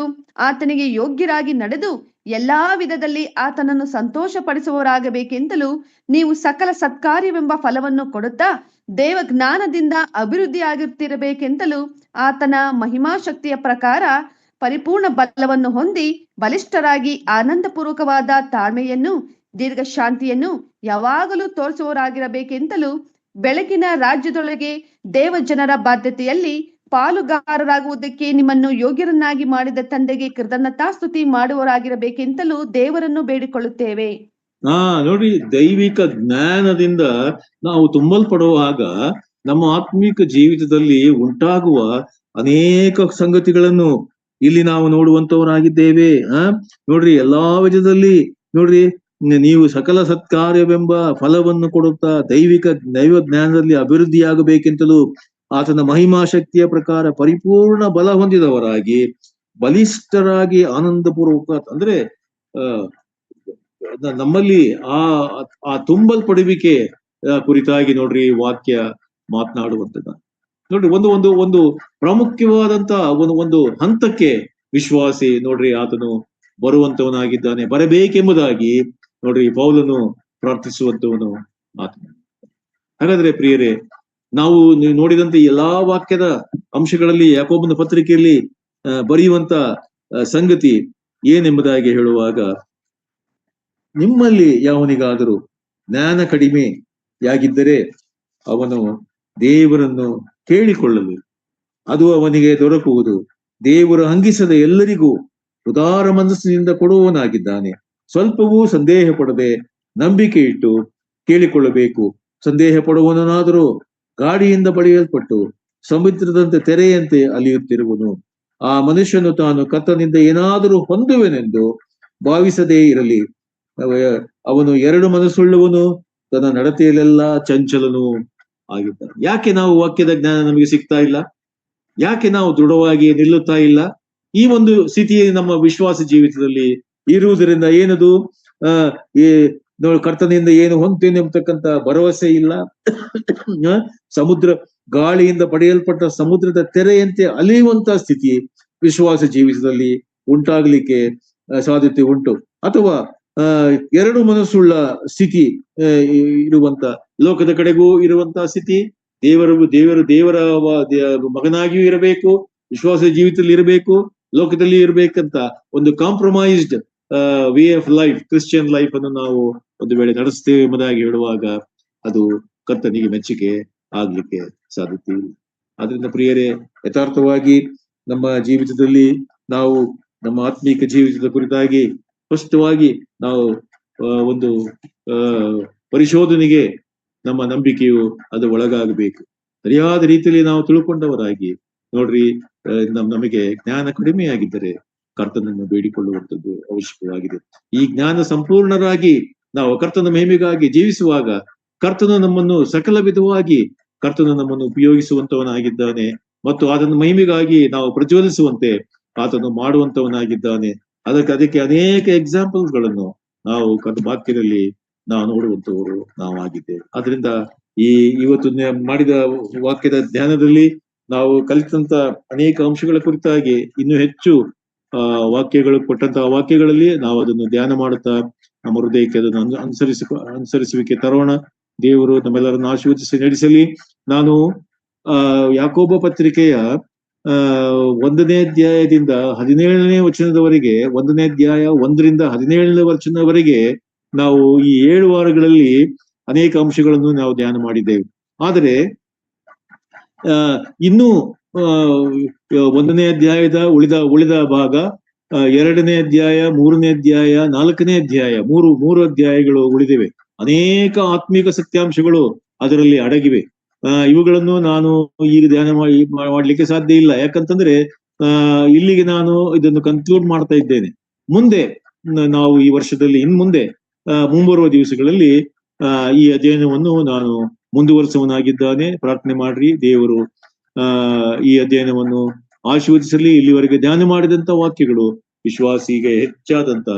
ಆತನಿಗೆ ಯೋಗ್ಯರಾಗಿ ನಡೆದು ಎಲ್ಲಾ ವಿಧದಲ್ಲಿ ಆತನನ್ನು ಸಂತೋಷಪಡಿಸುವವರಾಗಬೇಕೆಂತಲೂ, ನೀವು ಸಕಲ ಸತ್ಕಾರ್ಯವೆಂಬ ಫಲವನ್ನು ಕೊಡುತ್ತಾ ದೇವ ಜ್ಞಾನದಿಂದ ಅಭಿವೃದ್ಧಿಯಾಗುತ್ತಿರಬೇಕೆಂತಲೂ, ಆತನ ಮಹಿಮಾ ಶಕ್ತಿಯ ಪ್ರಕಾರ ಪರಿಪೂರ್ಣ ಬಲವನ್ನು ಹೊಂದಿ ಬಲಿಷ್ಠರಾಗಿ ಆನಂದಪೂರ್ವಕವಾದ ತಾಳ್ಮೆಯನ್ನು ದೀರ್ಘ ಶಾಂತಿಯನ್ನು ಯಾವಾಗಲೂ ತೋರಿಸುವವರಾಗಿರಬೇಕೆಂತಲೂ, ಬೆಳಕಿನ ರಾಜ್ಯದೊಳಗೆ ದೇವ ಜನರ ಬಾಧ್ಯತೆಯಲ್ಲಿ ಪಾಲುಗಾರರಾಗುವುದಕ್ಕೆ ನಿಮ್ಮನ್ನು ಯೋಗ್ಯರನ್ನಾಗಿ ಮಾಡಿದ ತಂದೆಗೆ ಕೃತಜ್ಞತಾಸ್ತುತಿ ಮಾಡುವವರಾಗಿರಬೇಕೆಂತಲೂ ದೇವರನ್ನು ಬೇಡಿಕೊಳ್ಳುತ್ತೇವೆ. ನೋಡಿ, ದೈವಿಕ ಜ್ಞಾನದಿಂದ ನಾವು ತುಂಬಲ್ಪಡುವಾಗ ನಮ್ಮ ಆತ್ಮಿಕ ಜೀವಿತದಲ್ಲಿ ಉಂಟಾಗುವ ಅನೇಕ ಸಂಗತಿಗಳನ್ನು ಇಲ್ಲಿ ನಾವು ನೋಡುವಂತವರಾಗಿದ್ದೇವೆ. ನೋಡ್ರಿ, ಎಲ್ಲಾ ವಿಧದಲ್ಲಿ ನೋಡ್ರಿ, ನೀವು ಸಕಲ ಸತ್ಕಾರ್ಯವೆಂಬ ಫಲವನ್ನು ಕೊಡುತ್ತಾ ದೈವ ಜ್ಞಾನದಲ್ಲಿ ಅಭಿವೃದ್ಧಿಯಾಗಬೇಕೆಂತಲೂ, ಆತನ ಮಹಿಮಾ ಶಕ್ತಿಯ ಪ್ರಕಾರ ಪರಿಪೂರ್ಣ ಬಲ ಹೊಂದಿದವರಾಗಿ ಬಲಿಷ್ಠರಾಗಿ ಆನಂದಪೂರ್ವಕ, ಅಂದ್ರೆ ನಮ್ಮಲ್ಲಿ ಆ ತುಂಬಲ್ಪಡುವಿಕೆ ಕುರಿತಾಗಿ ನೋಡ್ರಿ ವಾಕ್ಯ ಮಾತನಾಡುವಂಥದ್ದು. ನೋಡ್ರಿ, ಒಂದು ಪ್ರಾಮುಖ್ಯವಾದಂತ ಒಂದು ಹಂತಕ್ಕೆ ವಿಶ್ವಾಸಿ ನೋಡ್ರಿ ಆತನು ಬರುವಂತವನಾಗಿದ್ದಾನೆ, ಬರಬೇಕೆಂಬುದಾಗಿ ನೋಡ್ರಿ ಪೌಲನು ಪ್ರಾರ್ಥಿಸುವಂತವನು ಆತನು. ಹಾಗಾದ್ರೆ ಪ್ರಿಯರೇ, ನಾವು ನೋಡಿದಂತೆ ಎಲ್ಲಾ ವಾಕ್ಯದ ಅಂಶಗಳಲ್ಲಿ ಯಾಕೋಬನ ಪತ್ರಿಕೆಯಲ್ಲಿ ಬರೆಯುವಂತ ಸಂಗತಿ ಏನೆಂಬುದಾಗಿ ಹೇಳುವಾಗ, ನಿಮ್ಮಲ್ಲಿ ಯಾವನಿಗಾದರೂ ಜ್ಞಾನ ಕಡಿಮೆಯಾಗಿದ್ದರೆ ಅವನು ದೇವರನ್ನು ಕೇಳಿಕೊಳ್ಳಲು, ಅದು ಅವನಿಗೆ ದೊರಕುವುದು. ದೇವರು ಹಂಗಿಸದೆ ಎಲ್ಲರಿಗೂ ಉದಾರ ಮನಸ್ಸಿನಿಂದ ಕೊಡುವವನಾಗಿದ್ದಾನೆ. ಸ್ವಲ್ಪವೂ ಸಂದೇಹ ಪಡದೆ ನಂಬಿಕೆ ಇಟ್ಟು ಕೇಳಿಕೊಳ್ಳಬೇಕು. ಸಂದೇಹ ಪಡುವವನಾದರೂ ಗಾಡಿಯಿಂದ ಬಡಿಯಲ್ಪಟ್ಟು ಸಮುದ್ರದಂತೆ ತೆರೆಯಂತೆ ಅಲಿಯುತ್ತಿರುವನು. ಆ ಮನುಷ್ಯನು ತಾನು ಕರ್ತನಿಂದ ಏನಾದರೂ ಹೊಂದುವೆನೆಂದು ಭಾವಿಸದೇ ಇರಲಿ. ಅವನು ಎರಡು ಮನಸ್ಸುಳ್ಳವನು, ತನ್ನ ನಡತೆಯಲ್ಲೆಲ್ಲ ಚಂಚಲನು ಆಗಿದ್ದಾನೆ. ಯಾಕೆ ನಾವು ವಾಕ್ಯದ ಜ್ಞಾನ ನಮಗೆ ಸಿಗ್ತಾ ಇಲ್ಲ? ಯಾಕೆ ನಾವು ದೃಢವಾಗಿ ನಿಲ್ಲುತ್ತಾ ಇಲ್ಲ? ಈ ಒಂದು ಸ್ಥಿತಿಯಲ್ಲಿ ನಮ್ಮ ವಿಶ್ವಾಸ ಜೀವಿತದಲ್ಲಿ ಇರುವುದರಿಂದ ಏನದು, ಕರ್ತನಿಂದ ಏನು ಹೊಂದ್ತೇನೆ ಎಂಬತಕ್ಕಂತ ಭರವಸೆ ಇಲ್ಲ. ಗಾಳಿಯಿಂದ ಪಡೆಯಲ್ಪಟ್ಟ ಸಮುದ್ರದ ತೆರೆಯಂತೆ ಅಲಿಯುವಂತ ಸ್ಥಿತಿ ವಿಶ್ವಾಸ ಜೀವಿತದಲ್ಲಿ ಉಂಟಾಗ್ಲಿಕ್ಕೆ ಸಾಧ್ಯತೆ ಉಂಟು. ಅಥವಾ ಎರಡು ಮನಸ್ಸುಳ್ಳ ಸ್ಥಿತಿ ಇರುವಂತ, ಲೋಕದ ಕಡೆಗೂ ಇರುವಂತ ಸ್ಥಿತಿ, ದೇವರ ಮಗನಾಗಿಯೂ ಇರಬೇಕು, ವಿಶ್ವಾಸ ಜೀವಿತದಲ್ಲಿ ಇರಬೇಕು, ಲೋಕದಲ್ಲಿ ಇರಬೇಕಂತ ಒಂದು compromised way of life, Christian life ಅನ್ನು ನಾವು ಒಂದು ವೇಳೆ ನಡೆಸ್ತೇವೆ ಎಂಬುದಾಗಿ ಹೇಳುವಾಗ ಅದು ಕರ್ತನಿಗೆ ಮೆಚ್ಚುಗೆ ಆಗ್ಲಿಕ್ಕೆ ಸಾಧ್ಯತೆ ಇಲ್ಲ. ಆದ್ರಿಂದ ಪ್ರಿಯರೇ, ಯಥಾರ್ಥವಾಗಿ ನಮ್ಮ ಜೀವಿತದಲ್ಲಿ ನಾವು ನಮ್ಮ ಆತ್ಮೀಕ ಜೀವಿತದ ಕುರಿತಾಗಿ ಸ್ಪಷ್ಟವಾಗಿ ನಾವು ಒಂದು ಪರಿಶೋಧನೆಗೆ ನಮ್ಮ ನಂಬಿಕೆಯು ಅದು ಒಳಗಾಗಬೇಕು. ಸರಿಯಾದ ರೀತಿಯಲ್ಲಿ ನಾವು ತಿಳ್ಕೊಂಡವರಾಗಿ, ನೋಡ್ರಿ, ನಮಗೆ ಜ್ಞಾನ ಕಡಿಮೆಯಾಗಿದ್ದರೆ ಕರ್ತನನ್ನು ಬೇಡಿಕೊಳ್ಳುವಂಥದ್ದು ಅವಶ್ಯಕವಾಗಿದೆ. ಈ ಜ್ಞಾನ ಸಂಪೂರ್ಣರಾಗಿ ನಾವು ಕರ್ತನ ಮಹಿಮೆಗಾಗಿ ಜೀವಿಸುವಾಗ ಕರ್ತನು ನಮ್ಮನ್ನು ಸಕಲ ವಿಧವಾಗಿ ಕರ್ತನು ನಮ್ಮನ್ನು ಉಪಯೋಗಿಸುವಂತವನಾಗಿದ್ದಾನೆ ಮತ್ತು ಅದನ್ನು ಮಹಿಮೆಗಾಗಿ ನಾವು ಪ್ರಜ್ವಲಿಸುವಂತೆ ಆತನು ಮಾಡುವಂತವನಾಗಿದ್ದಾನೆ. ಅದಕ್ಕೆ ಅನೇಕ ಎಕ್ಸಾಂಪಲ್ಸ್ ಗಳನ್ನು ನಾವು ವಾಕ್ಯದಲ್ಲಿ ನಾವು ನೋಡುವಂತವರು ನಾವಾಗಿದ್ದೇವೆ. ಆದ್ರಿಂದ ಇವತ್ತು ಮಾಡಿದ ವಾಕ್ಯದ ಧ್ಯಾನದಲ್ಲಿ ನಾವು ಕಲಿತಂತ ಅನೇಕ ಅಂಶಗಳ ಕುರಿತಾಗಿ ಇನ್ನೂ ಹೆಚ್ಚು ವಾಕ್ಯಗಳು ಕೊಟ್ಟಂತಹ ವಾಕ್ಯಗಳಲ್ಲಿ ನಾವು ಅದನ್ನು ಧ್ಯಾನ ಮಾಡುತ್ತಾ ನಮ್ಮ ಹೃದಯಕ್ಕೆ ಅದನ್ನು ಅನುಸರಿಸುವಿಕೆ ತರೋಣ. ದೇವರು ನಮ್ಮೆಲ್ಲರನ್ನು ಆಶೀರ್ವದಿಸಿ ನಡೆಸಲಿ. ನಾನು ಯಾಕೋಬ ಪತ್ರಿಕೆಯ 1ನೇ ಅಧ್ಯಾಯದಿಂದ 17ನೇ ವಚನದವರೆಗೆ, 1ನೇ ಅಧ್ಯಾಯ 1ರಿಂದ 17ನೇ ವಚನದವರೆಗೆ ನಾವು ಈ 7 ವಾರಗಳಲ್ಲಿ ಅನೇಕ ಅಂಶಗಳನ್ನು ನಾವು ಧ್ಯಾನ ಮಾಡಿದ್ದೇವೆ. ಆದರೆ ಇನ್ನೂ 1ನೇ ಅಧ್ಯಾಯದ ಉಳಿದ ಭಾಗ, 2ನೇ ಅಧ್ಯಾಯ, 3ನೇ ಅಧ್ಯಾಯ, 4ನೇ ಅಧ್ಯಾಯ, ಮೂರು ಅಧ್ಯಾಯಗಳು ಉಳಿದಿವೆ. ಅನೇಕ ಆತ್ಮೀಕ ಸತ್ಯಾಂಶಗಳು ಅದರಲ್ಲಿ ಅಡಗಿವೆ. ಇವುಗಳನ್ನು ನಾನು ಈಗ ಧ್ಯಾನ ಮಾಡ್ಲಿಕ್ಕೆ ಸಾಧ್ಯ ಇಲ್ಲ. ಯಾಕಂತಂದ್ರೆ ಇಲ್ಲಿಗೆ ನಾನು ಇದನ್ನು ಕನ್ಕ್ಲೂಡ್ ಮಾಡ್ತಾ ಇದ್ದೇನೆ. ಮುಂದೆ ನಾವು ಈ ವರ್ಷದಲ್ಲಿ ಇನ್ಮುಂದೆ ಮುಂಬರುವ ದಿವಸಗಳಲ್ಲಿ ಈ ಅಧ್ಯಯನವನ್ನು ನಾನು ಮುಂದುವರಿಸುವನಾಗಿದ್ದಾನೆ. ಪ್ರಾರ್ಥನೆ ಮಾಡ್ರಿ, ದೇವರು ಈ ಅಧ್ಯಯನವನ್ನು ಆಶೀರ್ವದಿಸಲಿ. ಇಲ್ಲಿವರೆಗೆ ಧ್ಯಾನ ಮಾಡಿದಂತ ವಾಕ್ಯಗಳು ವಿಶ್ವಾಸಿಗೆ ಹೆಚ್ಚಾದಂತ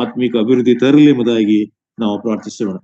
ಆತ್ಮಿಕ ಅಭಿವೃದ್ಧಿ ತರಲಿ ಎಂಬುದಾಗಿ ನಾವು ಪ್ರಾರ್ಥಿಸೋಣ.